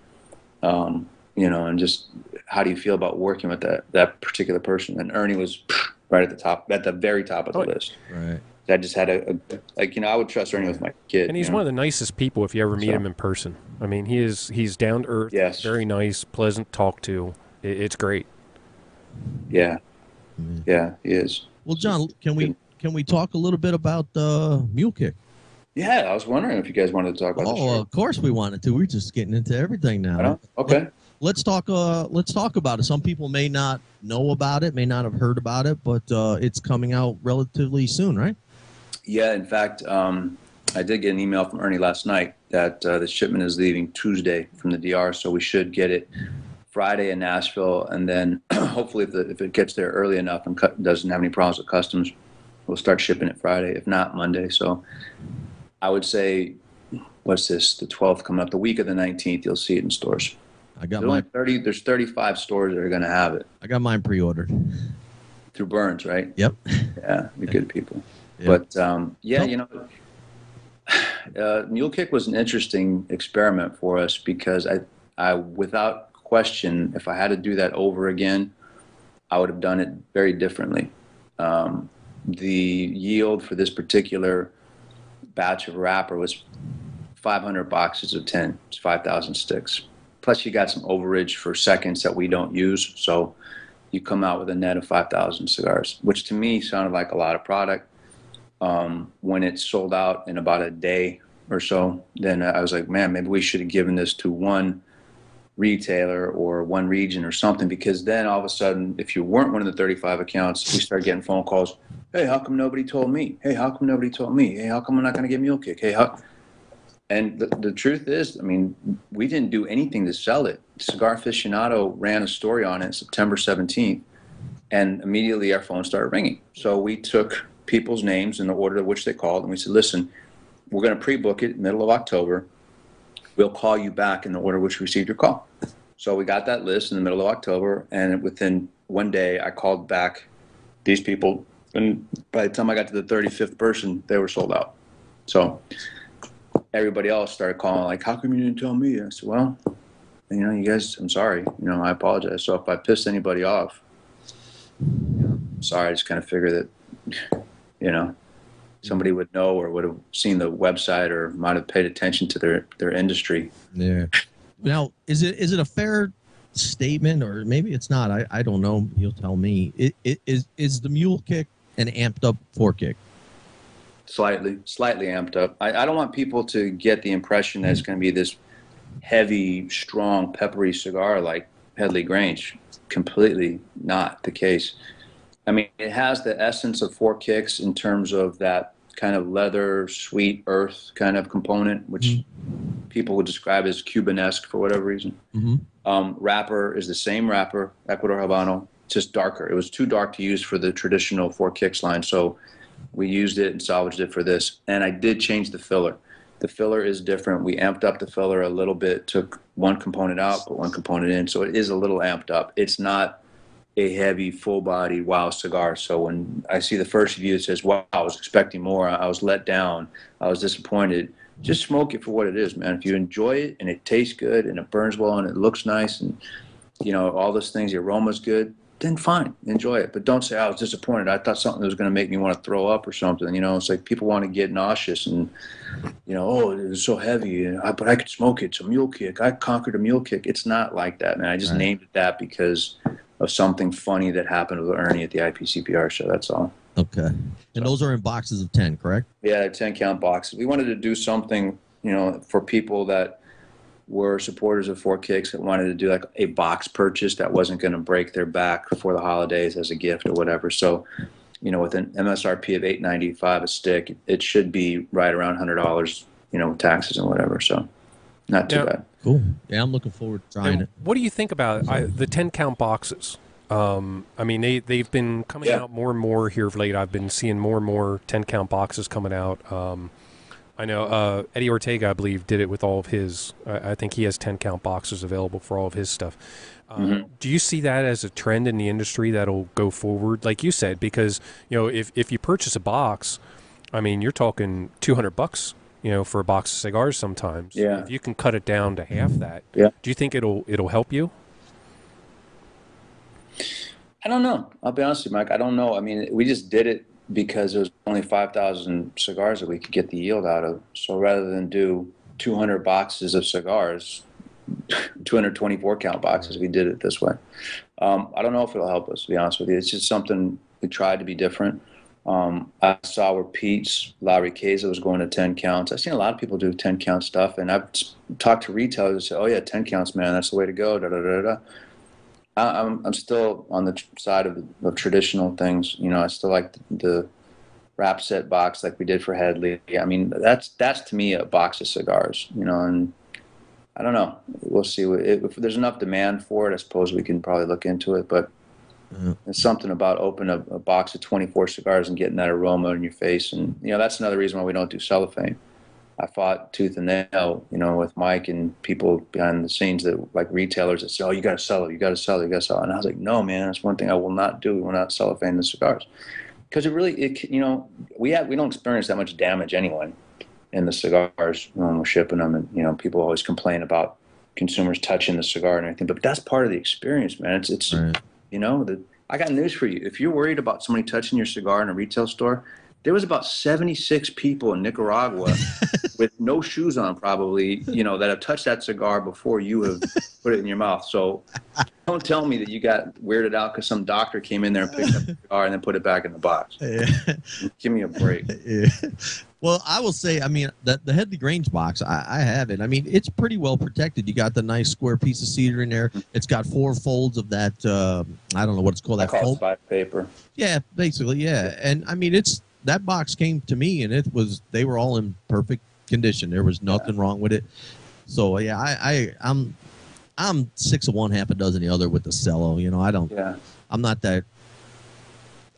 you know, and just how do you feel about working with that particular person? And Ernie was right at the very top of the list. Right. I just had I would trust Ernie with my kid. And he's one of the nicest people if you ever meet him in person. I mean, he's down to earth, very nice, pleasant to talk to. It's great. Yeah, he is. Well, John, can we talk a little bit about Mule Kick? Yeah, I was wondering if you guys wanted to talk about this. Oh, of course we wanted to. We're just getting into everything now. Okay. Let's talk about it. Some people may not know about it, may not have heard about it, but it's coming out relatively soon, right? Yeah, in fact, I did get an email from Ernie last night that the shipment is leaving Tuesday from the DR, so we should get it Friday in Nashville, and then hopefully if it gets there early enough and doesn't have any problems with customs, we'll start shipping it Friday, if not Monday. So I would say, what's this, the 12th coming up, the week of the 19th, you'll see it in stores. There's 35 stores that are going to have it. I got mine pre-ordered. Through Burns, right? Yep. Yeah, you're good people. Yep. But, you know, Mule Kick was an interesting experiment for us because I, without question, if I had to do that over again, I would have done it very differently. The yield for this particular batch of wrapper was 500 boxes of 10. It's 5,000 sticks. Plus, you got some overage for seconds that we don't use. So you come out with a net of 5,000 cigars, which to me sounded like a lot of product. When it sold out in about a day or so, then I was like, man, maybe we should have given this to one retailer or one region or something, because then all of a sudden, if you weren't one of the 35 accounts, we started getting phone calls. Hey, how come nobody told me? Hey, how come nobody told me? Hey, how come I'm not going to get Mule Kick? Hey, how... And the truth is, I mean, we didn't do anything to sell it. Cigar Aficionado ran a story on it September 17th, and immediately our phone started ringing. So we took people's names in the order of which they called, and we said, listen, we're going to pre-book it middle of October. We'll call you back in the order which we received your call. So we got that list in the middle of October, and within one day, I called back these people, and by the time I got to the 35th person, they were sold out. So everybody else started calling, like, how come you didn't tell me? I said, well, you know, you guys, I'm sorry. You know, I apologize. So if I pissed anybody off, I'm sorry. I just kind of figured that, you know, somebody would know or would have seen the website or might have paid attention to their industry. Yeah. Now, is it a fair statement, or maybe it's not? I don't know. You'll tell me. Is the Mule Kick an amped up 4-kick? Slightly amped up. I don't want people to get the impression that it's going to be this heavy, strong, peppery cigar like Headley Grange. Completely not the case. I mean, it has the essence of Four Kicks in terms of that kind of leather, sweet earth kind of component, which people would describe as Cuban-esque for whatever reason. Wrapper is the same wrapper, Ecuador Habano, just darker. It was too dark to use for the traditional Four Kicks line, so we used it and salvaged it for this. And I did change the filler. The filler is different. We amped up the filler a little bit, took one component out, put one component in, so it is a little amped up. It's not a heavy, full-bodied wow cigar. So when I see the first review that says, wow, I was expecting more, I was let down, I was disappointed, just smoke it for what it is, man. If you enjoy it and it tastes good and it burns well and it looks nice and, you know, all those things, the aroma's good, then fine, enjoy it. But don't say, I was disappointed. I thought something was going to make me want to throw up or something. You know, it's like people want to get nauseous and, you know, oh, it was so heavy, but I could smoke it. It's a mule kick. I conquered a mule kick. It's not like that, man. I just named it that because of something funny that happened with Ernie at the IPCPR show. That's all. Okay. And those are in boxes of 10, correct? Yeah, 10 count boxes. We wanted to do something, you know, for people that were supporters of Four Kicks that wanted to do like a box purchase that wasn't going to break their back for the holidays as a gift or whatever. So, you know, with an MSRP of $8.95 a stick, it should be right around $100, you know, taxes and whatever. So not too bad. Cool. Yeah, I'm looking forward to trying it. What do you think about the 10 count boxes? I mean, they've been coming out more and more here of late. I've been seeing more and more 10 count boxes coming out. I know Eddie Ortega, I believe, did it with all of his. I think he has 10 count boxes available for all of his stuff. Do you see that as a trend in the industry that'll go forward, like you said? Because, you know, if you purchase a box, I mean, you're talking $200, you know, for a box of cigars sometimes. Yeah. If you can cut it down to half that, do you think it'll help you? I don't know. I'll be honest with you, Mike. I don't know. I mean, we just did it because there was only 5,000 cigars that we could get the yield out of. So rather than do 200 boxes of cigars, 224 count boxes, we did it this way. I don't know if it'll help us, to be honest with you. It's just something we tried to be different. I saw where Pete's Lowry Keza was going to 10 counts. I've seen a lot of people do 10 count stuff, and I've talked to retailers and say, oh yeah, 10 counts, man, that's the way to go, da-da-da-da. I'm still on the side of traditional things. You know, I still like the wrap set box like we did for Headley. I mean, that's to me a box of cigars, you know, and I don't know. We'll see. If there's enough demand for it, I suppose we can probably look into it. But there's something about opening a box of 24 cigars and getting that aroma in your face. And, you know, that's another reason why we don't do cellophane. I fought tooth and nail, you know, with Mike and people behind the scenes that like retailers that say, oh, you got to sell it, you got to sell it, you got to sell it. And I was like, no, man, that's one thing I will not do. We will not cellophane the cigars. Because you know, we don't experience that much damage anyway in the cigars when we're shipping them. And, you know, people always complain about consumers touching the cigar and everything, but that's part of the experience, man. It's right. You know, I got news for you. If you're worried about somebody touching your cigar in a retail store, there was about 76 people in Nicaragua with no shoes on probably, you know, that have touched that cigar before you have put it in your mouth. So don't tell me that you got weirded out because some doctor came in there and picked up the cigar and then put it back in the box. Yeah. Give me a break. Yeah. Well, I will say, I mean, the Headley Grange box, I have it. I mean, it's pretty well protected. You got the nice square piece of cedar in there. It's got 4 folds of that, I don't know what it's called. I call it spot paper. Yeah, basically, yeah. And, I mean, that box came to me, and they were all in perfect condition. There was nothing wrong with it. So, yeah, I'm 6 of one, half a dozen the other with the cello. You know, I'm not that.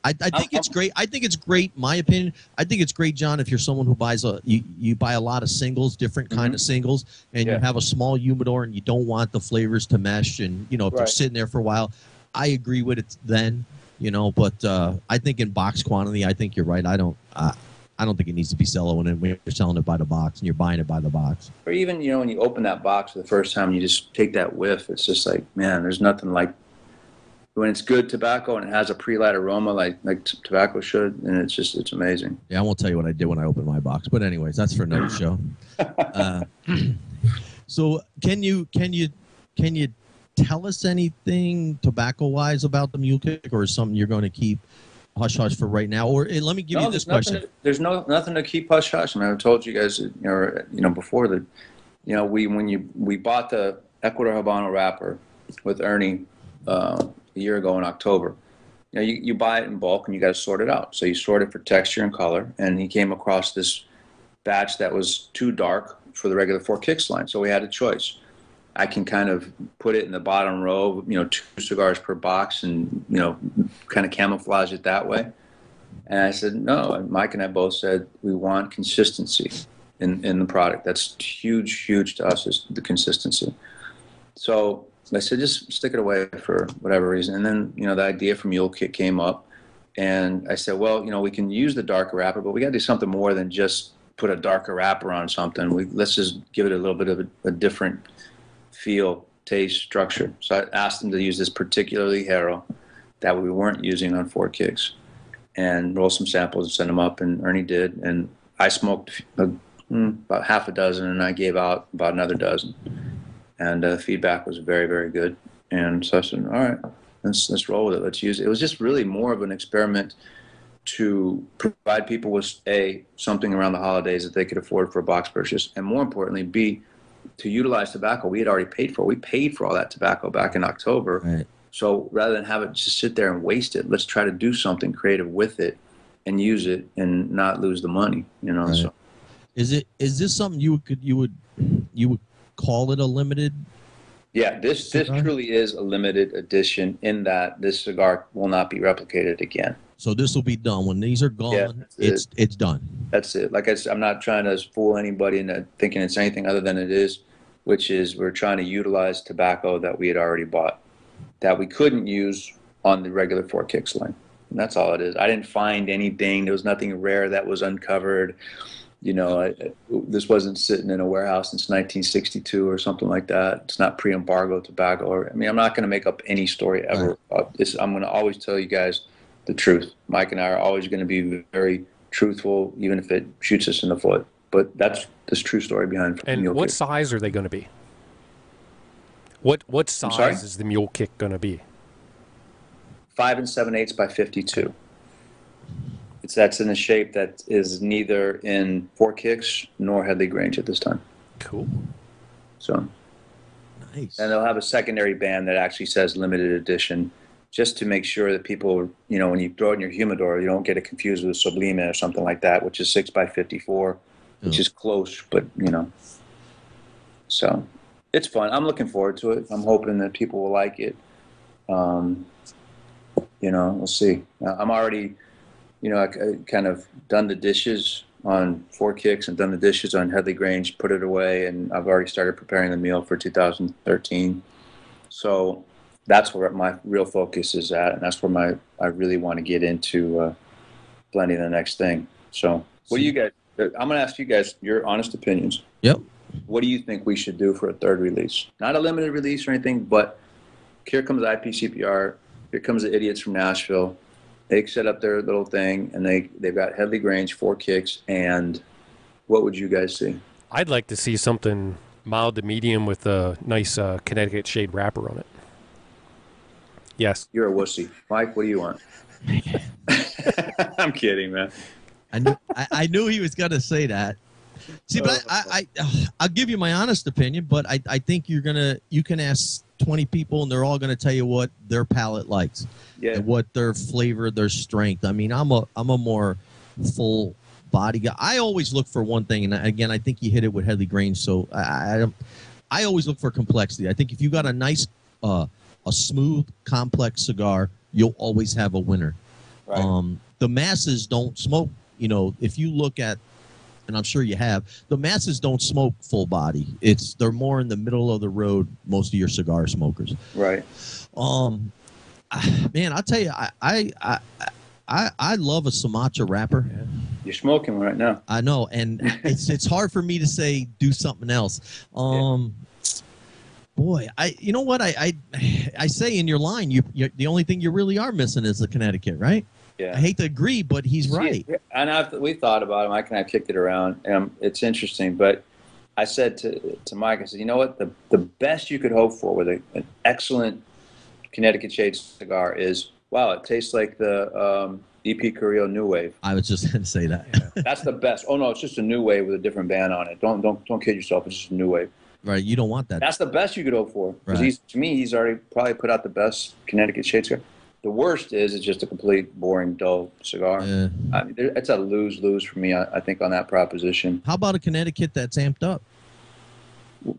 I think it's great. I think it's great. My opinion. I think it's great, John. If you're someone who buys you buy a lot of singles, different kind of singles, and you have a small humidor, and you don't want the flavors to mesh, and you know if they're sitting there for a while, I agree with it then. You know, but I think in box quantity, I think you're right. I don't think it needs to be selling it when you're selling it by the box and you're buying it by the box. Or even, you know, when you open that box for the first time, you just take that whiff. It's just like, man, there's nothing like when it's good tobacco and it has a pre-light aroma like tobacco should, and it's amazing. Yeah, I won't tell you what I did when I opened my box, but anyways, that's for another show. So can you tell us anything tobacco-wise about the mule kick, or is something you're going to keep hush-hush for right now? Or let me give you this question. There's nothing to keep hush-hush. I mean, I've told you guys, before that, you know, we bought the Ecuador Habano wrapper with Ernie a year ago in October, you know, you buy it in bulk and you got to sort it out. So you sort it for texture and color. And he came across this batch that was too dark for the regular 4 Kicks line. So we had a choice. I can kind of put it in the bottom row, you know, 2 cigars per box and, you know, kind of camouflage it that way. And I said, no. And Mike and I both said, we want consistency in the product. That's huge to us, is the consistency. So I said, just stick it away for whatever reason. And then, you know, the idea for Mule Kick came up. And I said, well, you know, we can use the darker wrapper, but we got to do something more than just put a darker wrapper on something. Let's just give it a little bit of a different feel, taste, structure. So I asked them to use this particularly Hero that we weren't using on 4 Kicks and roll some samples and send them up, and Ernie did. And I smoked about half a dozen, and I gave out about another dozen. And the feedback was very, very good. And so I said, all right, let's roll with it. Let's use it. It was just really more of an experiment to provide people with, A, something around the holidays that they could afford for a box purchase, and more importantly, B, to utilize tobacco we had already paid for. We paid for all that tobacco back in October. Right. So rather than have it just sit there and waste it, let's try to do something creative with it and use it and not lose the money, you know. Right. So is this something you would call it a limited? Yeah, this truly is a limited edition in that this cigar will not be replicated again. So this will be done when these are gone. Yeah, it's done. That's it. Like I said, I'm not trying to fool anybody into thinking it's anything other than it is, which is we're trying to utilize tobacco that we had already bought that we couldn't use on the regular 4 Kicks line. And that's all it is. I didn't find anything. There was nothing rare that was uncovered. You know, this wasn't sitting in a warehouse since 1962 or something like that. It's not pre-embargo tobacco. I mean, I'm not going to make up any story ever about this. I'm going to always tell you guys the truth. Mike and I are always going to be very truthful, even if it shoots us in the foot. But that's this true story behind. And Mule what Kick. size are they going to be? What size is the Mule Kick going to be? 5 7/8 by 52. That's in a shape that is neither in 4 Kicks nor Headley Grange at this time. Cool. So nice. And they'll have a secondary band that actually says limited edition, just to make sure that people, you know, when you throw it in your humidor, you don't get it confused with Sublime or something like that, which is 6 by 54, which is close, but, you know. So it's fun. I'm looking forward to it. I'm hoping that people will like it. You know, we'll see. I'm already, you know, I kind of done the dishes on 4 Kicks and done the dishes on Headley Grange, put it away, and I've already started preparing the meal for 2013. So that's where my real focus is at, and that's where I really want to get into blending the next thing. So what do you guys, I'm going to ask you guys your honest opinions. Yep. What do you think we should do for a third release? Not a limited release or anything, but here comes IPCPR, here comes the idiots from Nashville. They set up their little thing, and they've got Headley Grange, 4 Kicks, and what would you guys see? I'd like to see something mild to medium with a nice Connecticut shade wrapper on it. Yes. You're a wussy. Mike, what do you want? I'm kidding, man. I knew he was going to say that. See, but I'll give you my honest opinion, but I think you can ask 20 people and they're all going to tell you what their palate likes, and what their flavor, their strength. I mean, I'm a more full body guy. I always look for one thing, and again, I think you hit it with Headley Grange. So I always look for complexity. I think if you got a nice, a smooth, complex cigar, you'll always have a winner. Right. The masses don't smoke. You know, if you look at, and I'm sure you have, the masses don't smoke full body. They're more in the middle of the road, most of your cigar smokers. Right. Man, I'll tell you, I love a Sumatra wrapper. Yeah. You're smoking right now. I know, and it's hard for me to say do something else. Boy, you know what I say in your line, you're the only thing you really are missing is the Connecticut, right? Yeah. I hate to agree, but he's right. And we thought about it. Mike and I kicked it around. It's interesting, but I said to Mike, I said, you know what? The best you could hope for with an excellent Connecticut shade cigar is, wow, it tastes like the EP Carrillo New Wave. I was just going to say that. That's the best. Oh no, it's just a New Wave with a different band on it. Don't kid yourself. It's just a New Wave. Right. You don't want that. That's the best you could hope for. Because right. To me, he's already probably put out the best Connecticut shade cigar. The worst is it's just a complete boring, dull cigar. Yeah. I mean, it's a lose-lose for me, I think, on that proposition. How about a Connecticut that's amped up?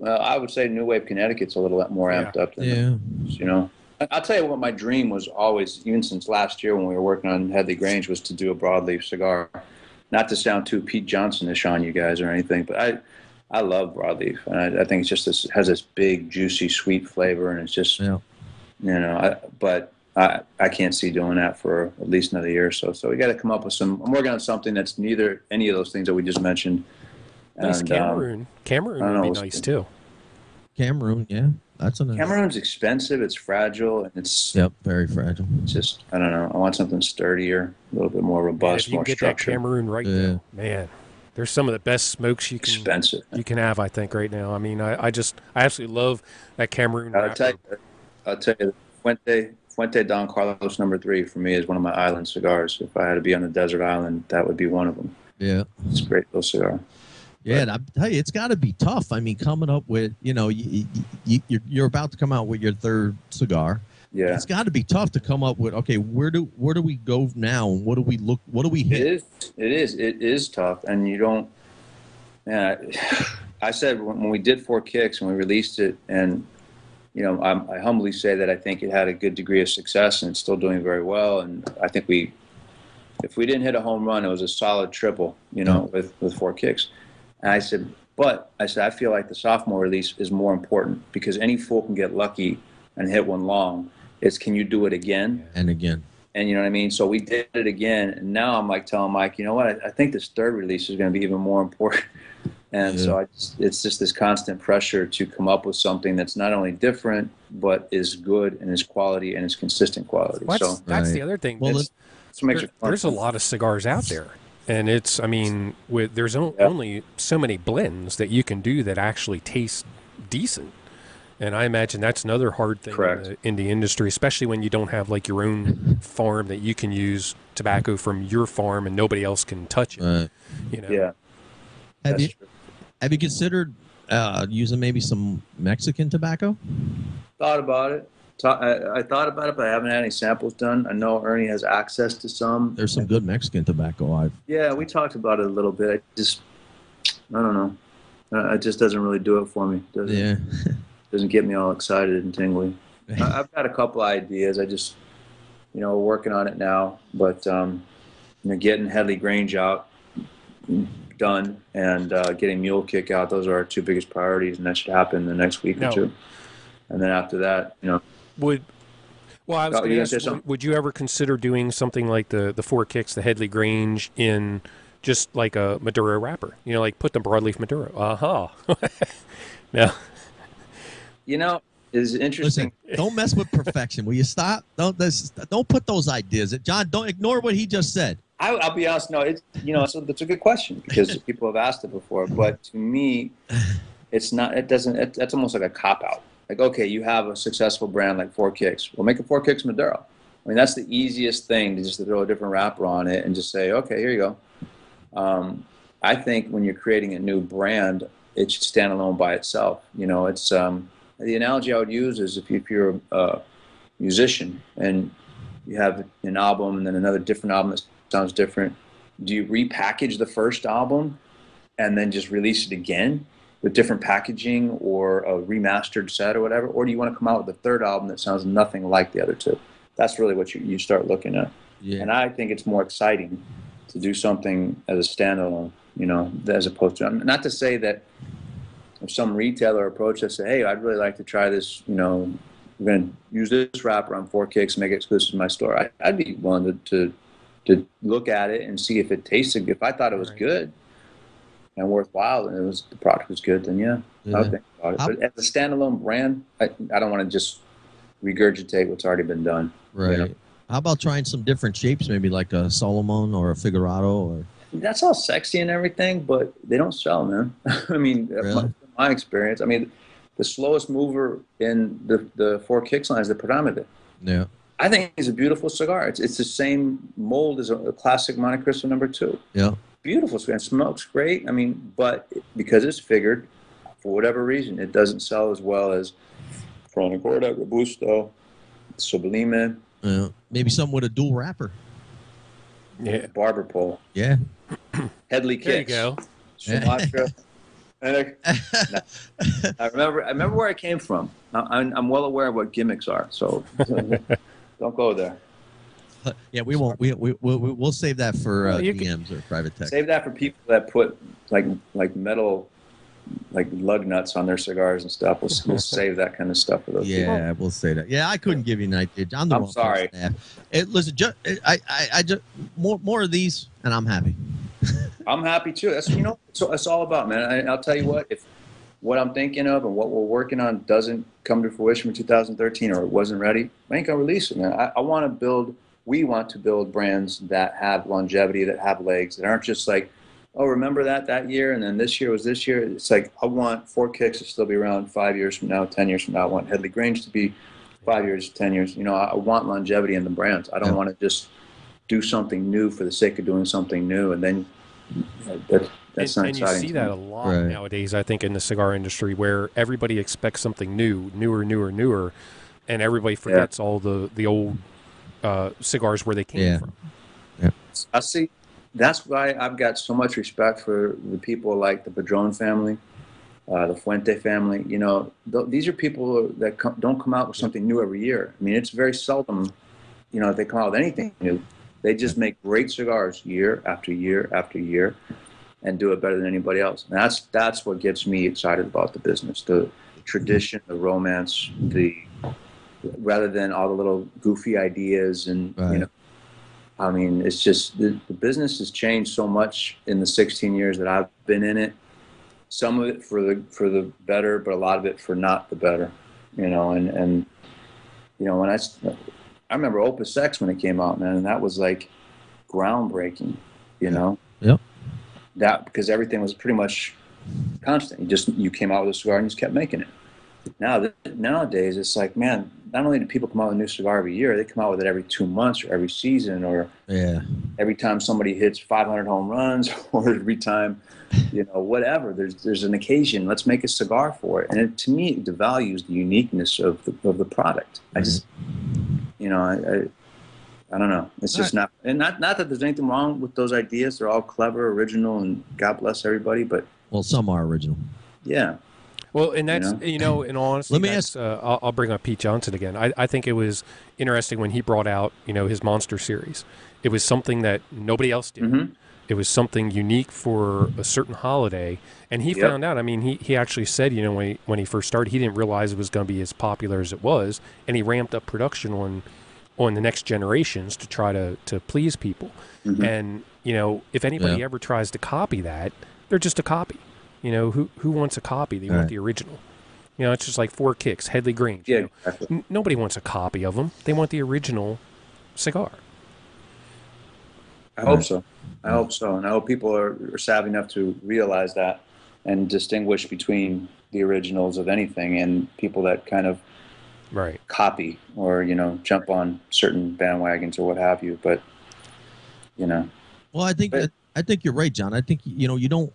I would say New Wave Connecticut's a little bit more amped up than this, you know. I'll tell you what my dream was always, even since last year when we were working on Headley Grange, was to do a broadleaf cigar. Not to sound too Pete Johnson-ish on you guys or anything, but I love broadleaf, and I think it's just this has this big, juicy, sweet flavor, and it's just, you know. I can't see doing that for at least another year or so. So we got to come up with some. I'm working on something that's neither any of those things that we just mentioned. Nice Cameroon. Cameroon would be nice too. Cameroon, yeah, that's a nice. Cameroon's expensive. It's fragile, and it's very fragile. It's just, I don't know. I want something stirdier, a little bit more robust, more structured. If you get that Cameroon right now, man, there's some of the best smokes you can have. I think right now. I mean, I absolutely love that Cameroon. I'll tell you, Fuente Don Carlos #3 for me is one of my island cigars. If I had to be on a desert island, that would be one of them. Yeah, it's a great little cigar. Yeah, and I tell you, it's got to be tough. I mean, coming up with, you know, you're about to come out with your third cigar. Yeah, it's got to be tough to come up with. Okay, where do we go now? And what do we look? What do we hit? It is tough, and you don't. Man, I said when we did Four Kicks and we released it, and you know, I humbly say that I think it had a good degree of success, and it's still doing very well. And I think if we didn't hit a home run, it was a solid triple. You know, with Four Kicks. And I said, I feel like the sophomore release is more important because any fool can get lucky and hit one long. It's can you do it again? And again. And you know what I mean? So we did it again. And now I'm like telling Mike, you know what? I think this third release is going to be even more important. And so it's just this constant pressure to come up with something that's not only different, but is good and is quality and is consistent quality. Well, that's the other thing. Well, there's a lot of cigars out there. And it's, I mean, there's only so many blends that you can do that actually taste decent. And I imagine that's another hard thing in the industry, especially when you don't have like your own farm that you can use tobacco from your farm and nobody else can touch it. You know? Yeah. Have you considered using maybe some Mexican tobacco? Thought about it. I thought about it, but I haven't had any samples done. I know Ernie has access to some. There's some good Mexican tobacco. Yeah, we talked about it a little bit. I don't know. It just doesn't really do it for me. Doesn't get me all excited and tingly. I've got a couple ideas. I just, you know, working on it now. But, you know, getting Headley Grange out, done, and getting Mule Kick out, those are our two biggest priorities, and that should happen in the next week or two. And then after that, you know. I was going to ask, would you ever consider doing something like the Four Kicks, the Headley Grange, in just like a Maduro wrapper? You know, like put the broadleaf Maduro. No. You know, it's interesting. Listen, don't mess with perfection. Will you stop? Don't put those ideas. John, don't ignore what he just said. I'll be honest. No, it's that's a good question because people have asked it before. But to me, it's not. It doesn't. That's almost like a cop out. Like, okay, you have a successful brand like Four Kicks. Well, make a Four Kicks Maduro. I mean, that's the easiest thing, to just throw a different wrapper on it and just say, okay, here you go. I think when you're creating a new brand, it should stand alone by itself. You know, it's the analogy I would use is if you're a musician and you have an album and then another different album that sounds different, do you repackage the first album and then just release it again with different packaging or a remastered set or whatever? Or do you want to come out with a third album that sounds nothing like the other two? That's really what you start looking at. Yeah. And I think it's more exciting to do something as a standalone, you know, as opposed to, not to say that if some retailer approached us and say, hey, I'd really like to try this, you know, we're going to use this wrapper on Four Kicks and make it exclusive to my store. I'd be willing to look at it and see if it tasted good. If I thought it was good and worthwhile and the product was good, then I would think about it. But as a standalone brand, I don't want to just regurgitate what's already been done. Right. You know? How about trying some different shapes, maybe like a Solomon or a Figurado? Or that's all sexy and everything, but they don't sell, man. I mean, really? my experience, I mean, the slowest mover in the Four Kicks line is the Pyramide. Yeah. I think it's a beautiful cigar. It's the same mold as a classic Monte Cristo #2. Yeah. Beautiful cigar. It smokes great. I mean, but because it's figured, for whatever reason, it doesn't sell as well as Fronticorda, Robusto, Sublime, Maybe some with a dual wrapper. Yeah. Barber pole. Yeah. Headley There you kicks. go. Sumatra. I remember where I came from. I'm well aware of what gimmicks are, so don't go there. Yeah, we won't. We'll save that for You DMs or private text. Save that for people that put like metal, like lug nuts on their cigars and stuff. We'll save that kind of stuff for those people. Yeah, we'll say that. Yeah, I couldn't give you an idea. I'm sorry. Listen, I just more of these, and I'm happy. I'm happy too. That's so it's all about, man. I'll tell you what, if what I'm thinking of and what we're working on doesn't come to fruition in 2013 or it wasn't ready, I ain't gonna release it, man. We want to build brands that have longevity, that have legs, that aren't just like, oh, remember that year and then this year was this year. It's like, I want Four Kicks to still be around 5 years from now, 10 years from now. I want Headley Grange to be 5 years, 10 years. I want longevity in the brands. I don't want to just do something new for the sake of doing something new, and then that's not exciting. And you see that a lot nowadays, I think, in the cigar industry, where everybody expects something newer, and everybody forgets all the old cigars where they came from. Yeah. I see. That's why I've got so much respect for the people like the Padron family, the Fuente family. These are people that don't come out with something new every year. I mean, it's very seldom, they come out with anything new. They just make great cigars year after year after year and do it better than anybody else. And that's what gets me excited about the business, the tradition, the romance, rather than all the little goofy ideas and, I mean, it's just the business has changed so much in the 16 years that I've been in it. Some of it for the better, but a lot of it for not the better, and when I remember Opus X when it came out, man, and that was like groundbreaking, Yep. That because everything was pretty much constant. You came out with a cigar and you just kept making it. Nowadays, it's like, man, not only do people come out with a new cigar every year, they come out with it every 2 months or every season or every time somebody hits 500 home runs or every time, whatever. There's an occasion. Let's make a cigar for it. And to me, it devalues the uniqueness of the product. I just, I don't know. It's just not, and not that there's anything wrong with those ideas. They're all clever, original, and God bless everybody. But some are original. Yeah. Well, and that's, in all honesty, I'll bring up Pete Johnson again. I think it was interesting when he brought out, his Monster series. It was something that nobody else did. Mm-hmm. It was something unique for a certain holiday. And he found out, I mean, he actually said, when he first started, he didn't realize it was going to be as popular as it was. And he ramped up production on the next generations to try to please people. Mm-hmm. And, if anybody ever tries to copy that, they're just a copy. Who wants a copy? They want the original. It's just like Four Kicks, Headley Grange. Yeah, exactly. Nobody wants a copy of them. They want the original cigar. I hope so. And I hope people are savvy enough to realize that and distinguish between the originals of anything and people that kind of copy or, jump on certain bandwagons or what have you. But, Well, I think you're right, John. I think, you don't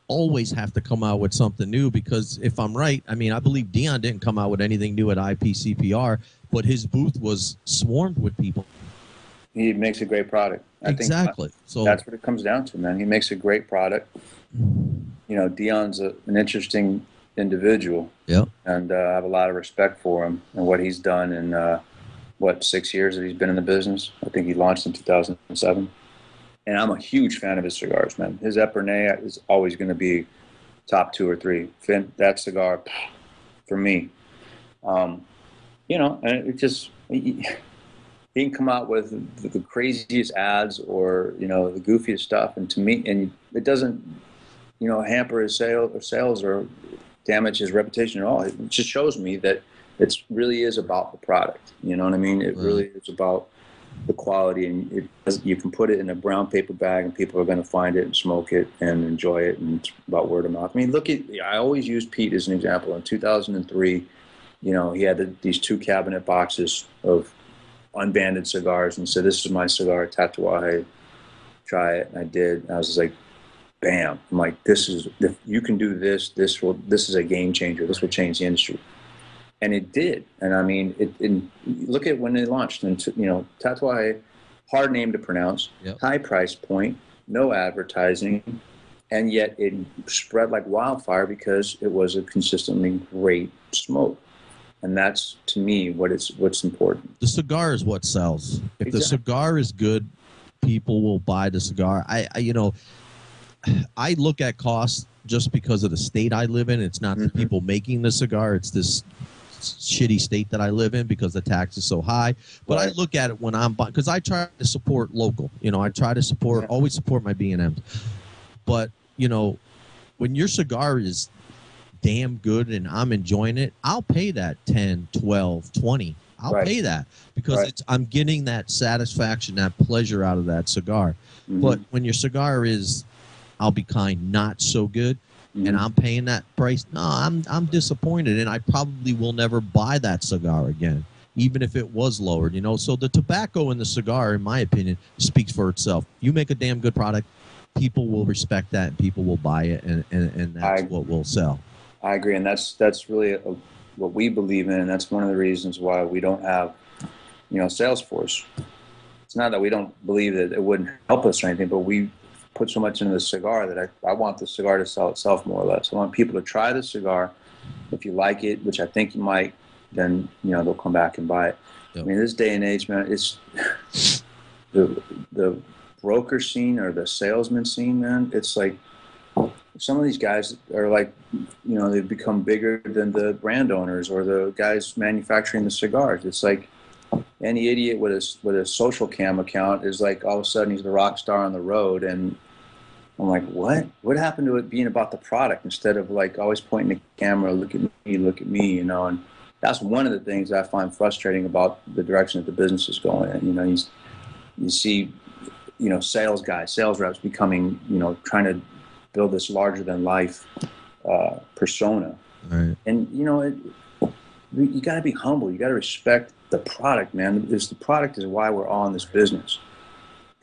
always have to come out with something new because if I'm right, I mean, I believe Dion didn't come out with anything new at IPCPR, but his booth was swarmed with people. He makes a great product. I think so that's what it comes down to, man. He makes a great product. Dion's an interesting individual. Yeah. And I have a lot of respect for him and what he's done in, 6 years that he's been in the business. I think he launched in 2007. And I'm a huge fan of his cigars, man. His Epernay is always going to be top 2 or 3. That cigar, for me. And it just, he can come out with the craziest ads or, the goofiest stuff. And to me, and it doesn't, hamper his sales or damage his reputation at all. It just shows me that it really is about the product. You know what I mean? It really is about the quality, and you can put it in a brown paper bag and people are going to find it and smoke it and enjoy it, and it's about word of mouth. I mean, I always use Pete as an example. In 2003, he had these 2 cabinet boxes of unbanded cigars and said, "This is my cigar, Tatuaje, try it." And I did. And I was just like, bam. I'm like, if you can do this, this is a game changer. This will change the industry. And it did. And I mean, look at when they launched. And, Tatuaje, hard name to pronounce, high price point, no advertising, and yet it spread like wildfire because it was a consistently great smoke. And that's, to me, what's important. The cigar is what sells. If the cigar is good, people will buy the cigar. I look at cost just because of the state I live in. It's not the people making the cigar. It's this shitty state that I live in because the tax is so high. But I look at it when I'm buying, because I try to support local. I try to always support my B&Ms. But, when your cigar is damn good and I'm enjoying it, I'll pay that 10, 12, 20. I'll pay that because I'm getting that satisfaction, that pleasure out of that cigar. But when your cigar is, I'll be kind, not so good, and I'm paying that price, no, I'm disappointed, and I probably will never buy that cigar again, even if it was lowered. So the tobacco in the cigar, in my opinion, speaks for itself. You make a damn good product, people will respect that, and people will buy it, and that's what will sell. I agree, and that's really what we believe in, and that's one of the reasons why we don't have, sales force. It's not that we don't believe that it wouldn't help us or anything, but we put so much into the cigar that I want the cigar to sell itself more or less. I want people to try the cigar. If you like it, which I think you might, then they'll come back and buy it. Yep. I mean, this day and age, man, it's the broker scene or the salesman scene, man. It's like some of these guys are like, they've become bigger than the brand owners or the guys manufacturing the cigars. It's like any idiot with a social cam account is like, all of a sudden he's the rock star on the road. And I'm like, what happened to it being about the product instead of like always pointing the camera, look at me, and that's one of the things I find frustrating about the direction that the business is going in. You see, sales guys, sales reps becoming, trying to build this larger than life persona. Right. And, you got to be humble. You got to respect the product, man. Because the product is why we're all in this business.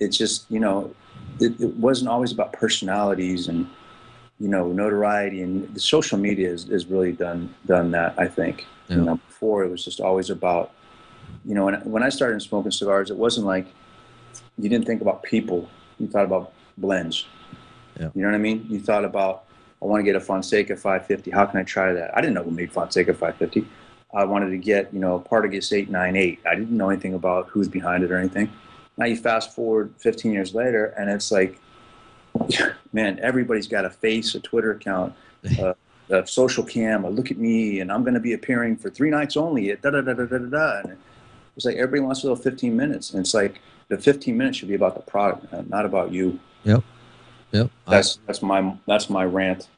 It's just, it wasn't always about personalities and, notoriety, and the social media has really done that, I think. Yeah. Before it was just always about, when I started smoking cigars, it wasn't like you didn't think about people. You thought about blends. Yeah. You know what I mean? You thought about, I want to get a Fonseca 550. How can I try that? I didn't know who made Fonseca 550. I wanted to get, Partagas 898. I didn't know anything about who's behind it or anything. Now you fast forward 15 years later, and it's like, man, everybody's got a face, a Twitter account, a social cam, a look at me, and I'm going to be appearing for 3 nights only at da-da-da-da-da-da. And it's like everybody wants to go 15 minutes. And it's like the 15 minutes should be about the product, man, not about you. Yep. That's my rant.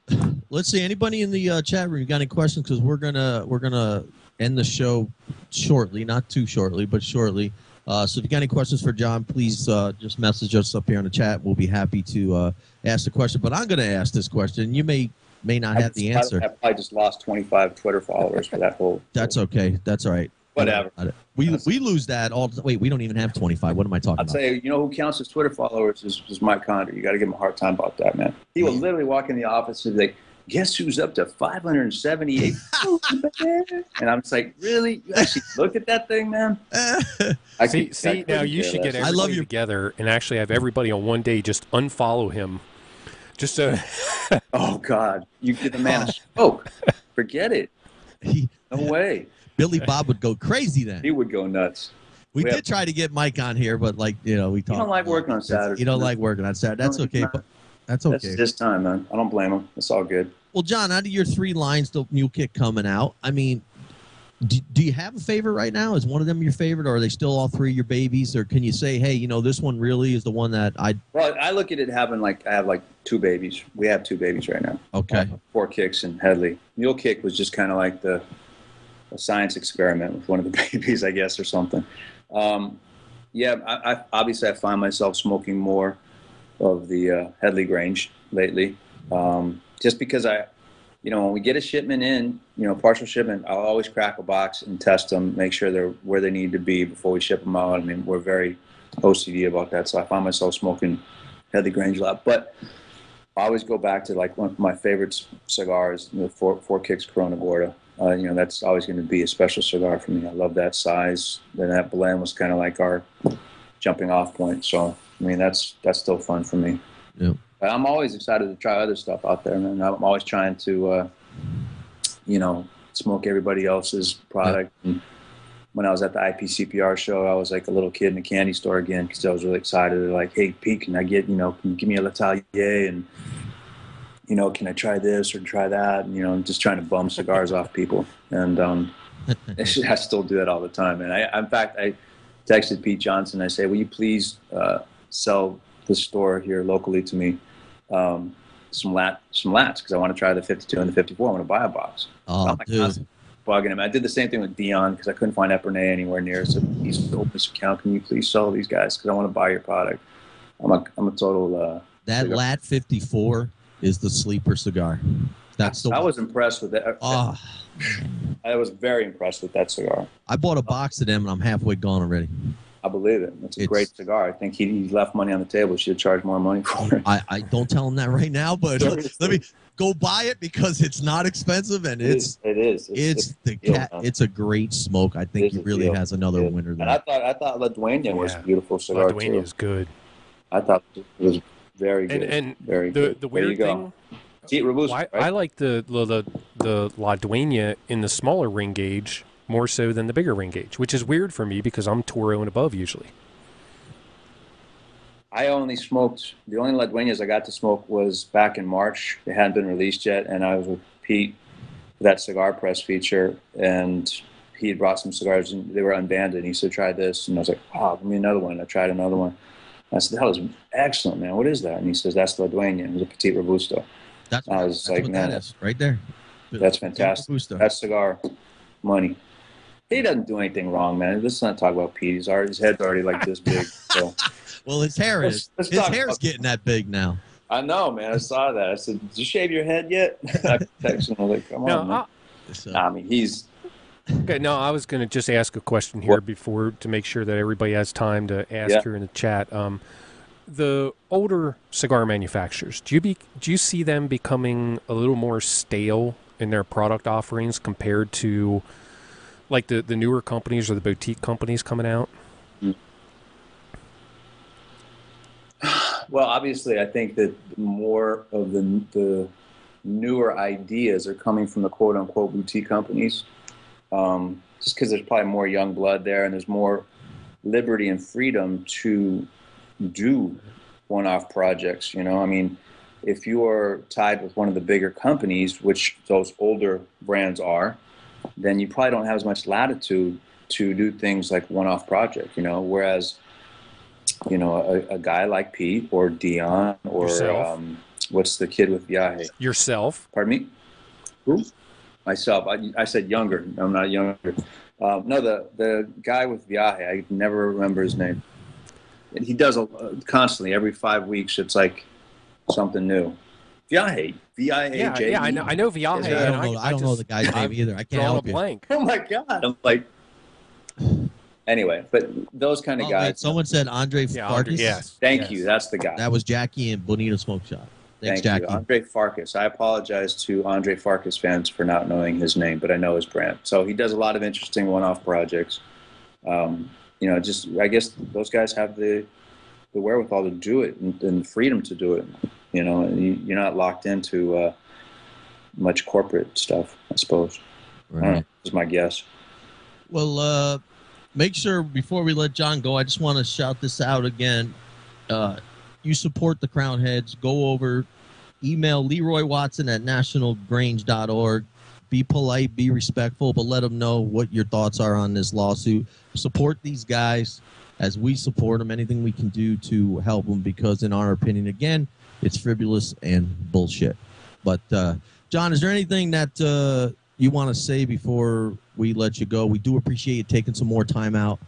Let's see. Anybody in the chat room, you got any questions? Because we're gonna end the show shortly, not too shortly, but shortly. So if you got any questions for Jon, please just message us up here in the chat. We'll be happy to ask the question. But I'm going to ask this question. You may not have the answer. I probably just lost 25 Twitter followers for that whole. That's okay. That's all right. Whatever. We lose that all. Wait, we don't even have 25. What am I talking about? I'll tell you, who counts as Twitter followers is Mike Condor. You got to give him a hard time about that, man. He will literally walk in the office and be like, guess who's up to 578? And I'm just like, really? You actually look at that thing, man? See, now you should get everybody together and actually have everybody on one day just unfollow him. Just so. Oh, God. You get the man a smoke. Forget it. No way. Billy Bob would go crazy then. He would go nuts. We did try to get Mike on here, but we talked. You don't like working on Saturday. You don't like working on Saturday. That's okay. But that's okay. That's his time, man. I don't blame him. It's all good. Well, Jon, out of your 3 lines, the Mule Kick coming out, I mean, do you have a favorite right now? Is one of them your favorite, or are they still all 3 your babies? Or can you say, hey, this one really is the one that I... Well, I look at it having I have 2 babies. We have 2 babies right now. Okay. 4 Kicks and Headley. Mule Kick was just kind of like a science experiment with one of the babies, I guess, or something. I obviously I find myself smoking more of the Headley Grange lately, just because when we get a shipment in, partial shipment, I'll always crack a box and test them, make sure they're where they need to be before we ship them out. I mean, we're very OCD about that, so I find myself smoking Headley Grange a lot. But I always go back to one of my favorite cigars, 4 Kicks Corona Gorda. that's always going to be a special cigar for me. I love that size. Then that blend was kind of like our jumping off point. So, I mean, that's still fun for me. Yeah. But I'm always excited to try other stuff out there, man. I'm always trying to, smoke everybody else's product. Yeah. And when I was at the IPCPR show, I was like a little kid in a candy store again because I was really excited. They're like, hey, Pete, can you give me a L'Atelier? And, can I try this or try that? And, just trying to bum cigars off people. And I still do that all the time. And in fact, I texted Pete Johnson. I say, will you please sell the store here locally to me some lats because I want to try the 52 and the 54. I want to buy a box. Oh, dude. Bugging him. I did the same thing with Dion because I couldn't find Epernay anywhere near. So he's opened this account. Can you please sell these guys? Because I want to buy your product. I'm a total. That Lat 54 is the sleeper cigar. I was impressed with that. Oh. I was very impressed with that cigar. I bought a box of them and I'm halfway gone already. I believe it. It's a great cigar. I think he left money on the table. He should have charged more money for it. I don't tell him that right now, but let me go buy it because it's not expensive and it's a great smoke. I think he really has another winner there. And I thought La Dueña was a beautiful cigar. La Dueña is good. I thought it was very good. And very good. The weird thing. Robusto, right? I like the La Dueña in the smaller ring gauge more so than the bigger ring gauge, which is weird for me because I'm Toro and above usually. I only smoked, the only La Dueñas I got to smoke was back in March. They hadn't been released yet, and I was with Pete for that cigar press feature, and he had brought some cigars, and they were unbanded, and he said, try this, and I was like, oh, give me another one. I tried another one. I said, that was excellent, man. What is that? And he says, that's La Dueña. It was a Petit Robusto. That's what that is, right there. That's fantastic. That cigar, money. He doesn't do anything wrong, man. Let's not talk about Pete. His head's already like this big. So. Well, his hair is. His hair's getting that big now. I know, man. I saw that. I said, did you shave your head yet? I texted him. I was like, come on, man. I mean, he's... Okay, no, I was going to just ask a question here before to make sure that everybody has time to ask here in the chat. The older cigar manufacturers, do you see them becoming a little more stale in their product offerings compared to like the newer companies or the boutique companies coming out? Well, obviously, I think that more of the newer ideas are coming from the quote-unquote boutique companies, just because there's probably more young blood there and there's more liberty and freedom to do one-off projects. I mean, if you are tied with one of the bigger companies, which those older brands are, then you probably don't have as much latitude to do things like one-off projects, whereas, a guy like Pete or Dion or what's the kid with Viaje? Yourself. Pardon me? Who? Myself. I said younger. I'm not younger. No, the guy with Viaje, I never remember his name. And he does constantly, every 5 weeks, it's like something new. Viaje. V-I-A-J-E. Yeah, I know Viaje. I don't know the guy's name either. I can't help you. Blank. Oh, my God. I'm like... Anyway, but those kind of guys. Wait, someone said Andre Farkas? Yes. Thank you. That's the guy. That was Jackie and Bonita Smoke Shop. Thanks, Thank Jackie. you. Andre Farkas. I apologize to Andre Farkas fans for not knowing his name, but I know his brand. So he does a lot of interesting one-off projects. I guess those guys have the wherewithal to do it and the freedom to do it. And you're not locked into much corporate stuff, I suppose. Right. I don't know. That's my guess. Well, make sure before we let John go, I just want to shout this out again. You support the Crown Heads. Go over, email Leroy Watson at nationalgrange.org. Be polite, be respectful, but let them know what your thoughts are on this lawsuit. Support these guys as we support them. Anything we can do to help them because, in our opinion, again, it's frivolous and bullshit. But, John, is there anything that you want to say before we let you go? We do appreciate you taking some more time out.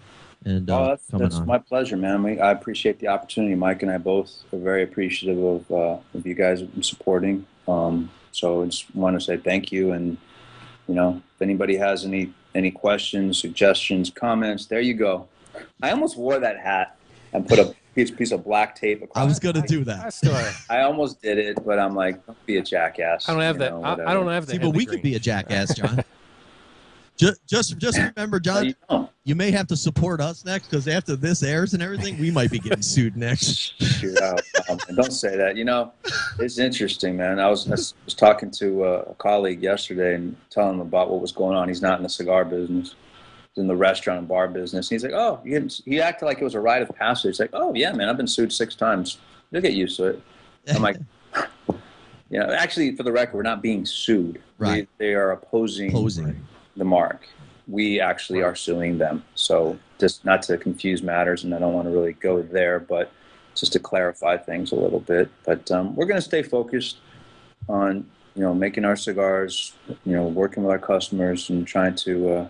And that's my pleasure, man. I appreciate the opportunity. Mike and I both are very appreciative of you guys supporting. So I just want to say thank you. And, if anybody has any questions, suggestions, comments, there you go. I almost wore that hat and put a piece of black tape across. I was going to do that. I almost did it, but I'm like, don't be a jackass. I don't have that. I don't have that. See, but we could be a jackass, John. Just remember, John, you may have to support us next because after this airs and everything, we might be getting sued next. Shoot out. Don't say that. It's interesting, man. I was talking to a colleague yesterday and telling him about what was going on. He's not in the cigar business. He's in the restaurant and bar business. And he's like, oh, he acted like it was a rite of passage. He's like, oh, yeah, man, I've been sued 6 times. You'll get used to it. I'm like, actually, for the record, we're not being sued. Right. They are opposing the mark. We actually are suing them. So just not to confuse matters, and I don't want to really go there, but just to clarify things a little bit. But we're going to stay focused on, making our cigars, working with our customers and trying to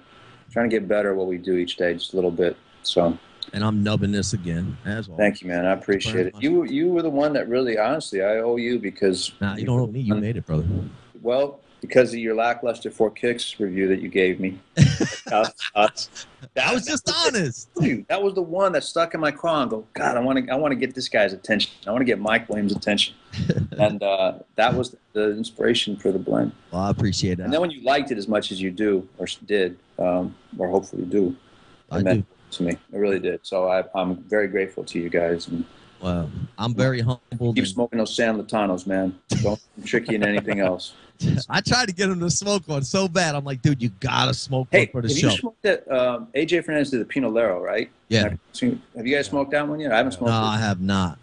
get better at what we do each day just a little bit. So. And I'm nubbing this again as well. Thank you, man. I appreciate it. You were the one that really, honestly, I owe you because. Nah, you don't owe me. You made it, brother. Well, because of your lackluster 4 Kicks review that you gave me. I was just honest. Dude, that was the one that stuck in my craw and go, God, I want to get this guy's attention. I want to get Mike Williams' attention. And that was the inspiration for the blend. Well, I appreciate that. And then when you liked it as much as you do, or did, or hopefully do, it meant to me. It really did. So I'm very grateful to you guys. And well, I'm very humbled. Keep smoking those San Latanos, man. Don't trick you in anything else. I tried to get him to smoke one so bad. I'm like, dude, you gotta smoke one for the show. You smoked that? AJ Fernandez did the Pinolero, right? Yeah. Have you guys smoked that one yet? I haven't smoked it. No, I have not.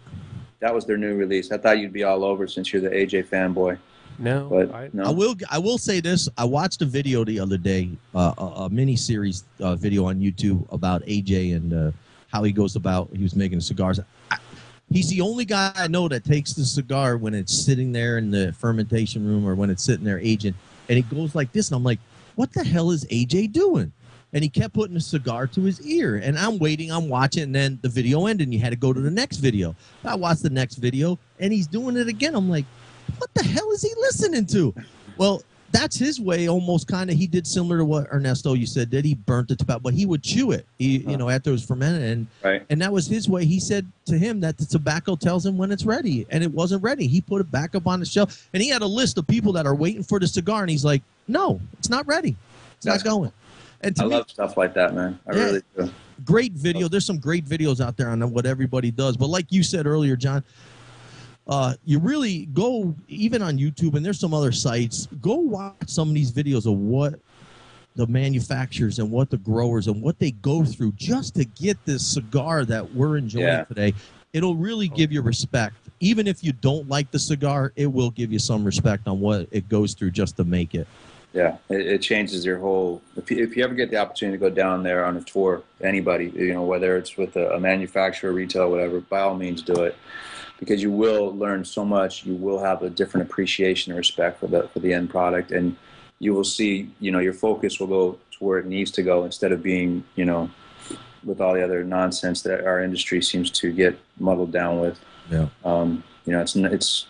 That was their new release. I thought you'd be all over since you're the AJ fanboy. No, but no. I will say this. I watched a video the other day, a mini series video on YouTube about AJ and how he goes about. He was making cigars. He's the only guy I know that takes the cigar when it's sitting there in the fermentation room or when it's sitting there aging, and he goes like this, and I'm like, what the hell is AJ doing? And he kept putting a cigar to his ear, and I'm waiting, I'm watching, and then the video ended, and you had to go to the next video. I watched the next video, and he's doing it again. I'm like, what the hell is he listening to? Well, that's his way, almost kind of. He did similar to what Ernesto, you said, did. He burnt the tobacco, but he would chew it, after it was fermented. And that was his way. He said to him that the tobacco tells him when it's ready, and it wasn't ready. He put it back up on the shelf, and he had a list of people that are waiting for the cigar, and he's like, no, it's not ready. It's not going. And I love stuff like that, man. I really do. Great video. There's some great videos out there on what everybody does. But like you said earlier, John, you really go, even on YouTube, and there's some other sites, go watch some of these videos of what the manufacturers and what the growers and what they go through just to get this cigar that we're enjoying today. It'll really give you respect. Even if you don't like the cigar, it will give you some respect on what it goes through just to make it. Yeah, it changes your whole. If you ever get the opportunity to go down there on a tour, anybody, whether it's with a manufacturer, retail, whatever, by all means do it, because you will learn so much. You will have a different appreciation and respect for the end product, and you will see, your focus will go to where it needs to go instead of being, with all the other nonsense that our industry seems to get muddled down with. Yeah. It's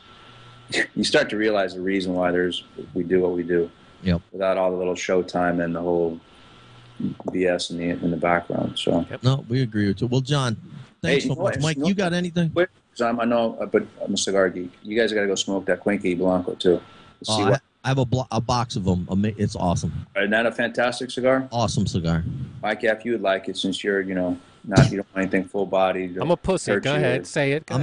you start to realize the reason why we do what we do. Yep. Without all the little showtime and the whole BS in the background. So. Yep. No, we agree with you. Well, John, thanks so much. Mike, you got anything? I know, but I'm a cigar geek. You guys got to go smoke that Cuenca Blanco too. I have a box of them. It's awesome. Isn't that a fantastic cigar? Awesome cigar. Mike, if you would like it, since you're, you don't want anything full bodied. I'm a pussy. Go ahead, say it. I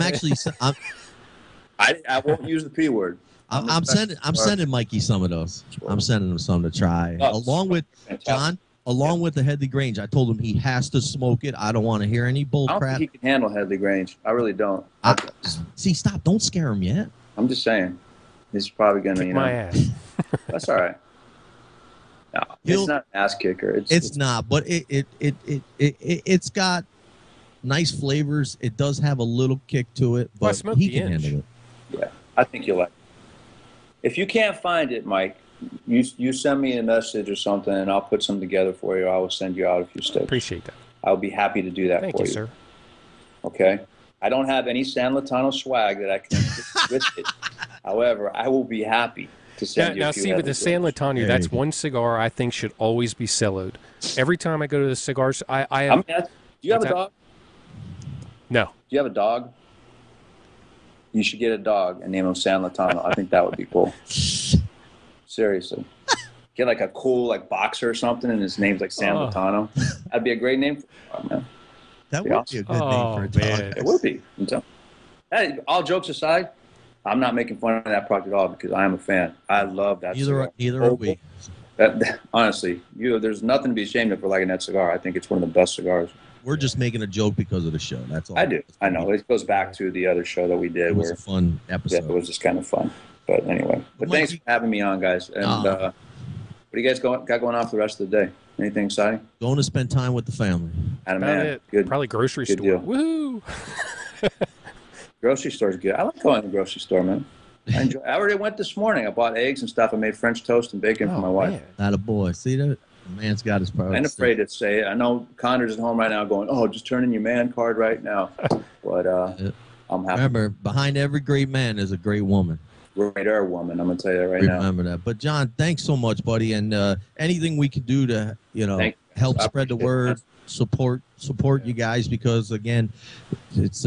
won't use the P word. I'm sending Mikey some of those. I'm sending him some to try. Along with John, along with the Headley Grange. I told him he has to smoke it. I don't want to hear any bull crap. I don't think he can handle Headley Grange. I really don't. See, stop. Don't scare him yet. I'm just saying. He's probably going to, my ass. That's all right. No, it's not an ass kicker. It's not, but it's got nice flavors. It does have a little kick to it, but he can handle it. Yeah, I think you'll like it. If you can't find it, Mike, you send me a message or something, and I'll put some together for you. I will send you out a few sticks. Appreciate that. I'll be happy to do that for you. Thank you, sir. Okay? I don't have any San Latano swag that I can with it. However, I will be happy to send you a few. Now, see, with the San Latano, that's one cigar I think should always be celloed. Every time I go to the cigars, do you have a dog? No. Do you have a dog? You should get a dog and name him San Latano. I think that would be cool. Seriously. get like a cool like boxer or something, and his name's like San Latano. That'd be a great name for a dog, man. That would be a good name for a dog. Man. It would be. Hey, all jokes aside, I'm not making fun of that product at all because I am a fan. I love that cigar. Neither are we. Honestly, there's nothing to be ashamed of for liking that cigar. I think it's one of the best cigars. We're just making a joke because of the show. That's all. I do. I know. It goes back to the other show that we did. It was a fun episode. Yeah, it was just kind of fun. But anyway, thanks for having me on, guys. And what do you guys got going on for the rest of the day? Anything exciting? Going to spend time with the family. Man, good. Probably grocery good store. Deal. Woohoo! Grocery store's good. I like going to the grocery store, man. I already went this morning. I bought eggs and stuff. I made French toast and bacon for my wife. Not a boy. See that? The man's got his priorities. I'm afraid to say it. I know Connor's at home right now going, "Oh, just turn in your man card right now." But I'm happy. Remember, behind every great man is a great woman. Greater woman. I'm gonna tell you that right now. Remember that. But John, thanks so much, buddy. And anything we could do to help spread the word, support you guys, because again, it's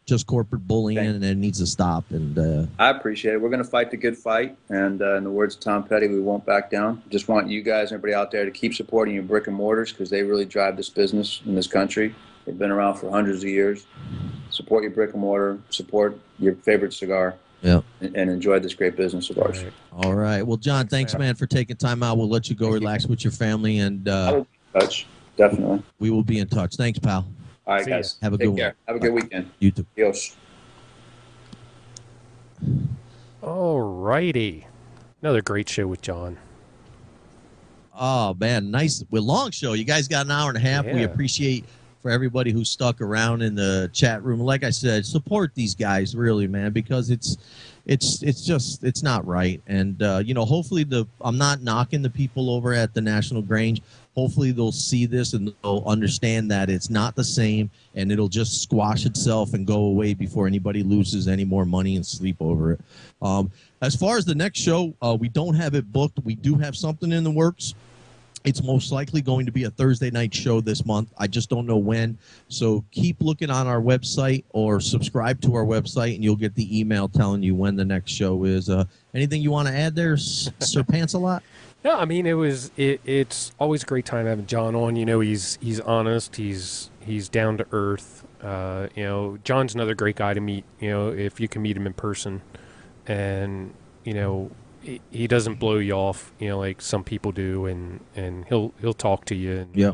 just corporate bullying and it needs to stop. And I appreciate it. We're going to fight the good fight. And in the words of Tom Petty, we won't back down. Just want you guys and everybody out there to keep supporting your brick and mortars because they really drive this business in this country. They've been around for hundreds of years. Support your brick and mortar. Support your favorite cigar. Yeah. And enjoy this great business of ours. All right. Well, John, thanks, man, for taking time out. We'll let you go relax with your family. And I will be in touch. Definitely. We will be in touch. Thanks, pal. All right, guys. Have a good one. Have a good weekend. You too. Adios. All righty. Another great show with Jon. Oh, man. Nice. Well, long show. You guys got an hour and a half. Yeah. We appreciate for everybody who stuck around in the chat room. Like I said, support these guys, really, man, because it's not right. And, hopefully I'm not knocking the people over at the National Grange. Hopefully they'll see this and they'll understand that it's not the same and it'll just squash itself and go away before anybody loses any more money and sleep over it. As far as the next show, we don't have it booked. We do have something in the works. It's most likely going to be a Thursday night show this month. I just don't know when. So keep looking on our website or subscribe to our website and you'll get the email telling you when the next show is. Anything you want to add there, Sir Pants-a-Lot? No, I mean it's always a great time having Jon on. He's honest. He's down to earth. Jon's another great guy to meet. If you can meet him in person, and he doesn't blow you off. Like some people do, and he'll talk to you. And, yeah.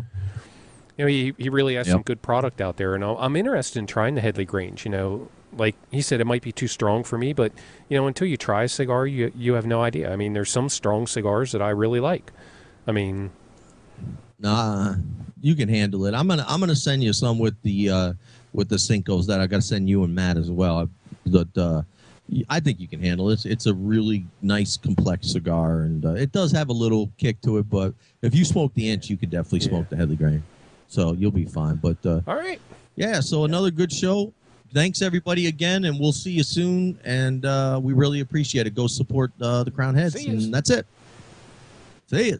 He really has some good product out there, and I'm interested in trying the Headley Grange. Like he said, it might be too strong for me, but until you try a cigar, you have no idea. I mean, there's some strong cigars that I really like. I mean, nah, you can handle it. I'm gonna send you some with the Cincos that I got to send you and Matt as well. But I think you can handle it. It's a really nice, complex cigar, and it does have a little kick to it. But if you smoke the inch, you could definitely smoke the Headley Grange, so you'll be fine. But all right, yeah. So another good show. Thanks, everybody, again, and we'll see you soon. And we really appreciate it. Go support the Crown Heads. And that's it. See you.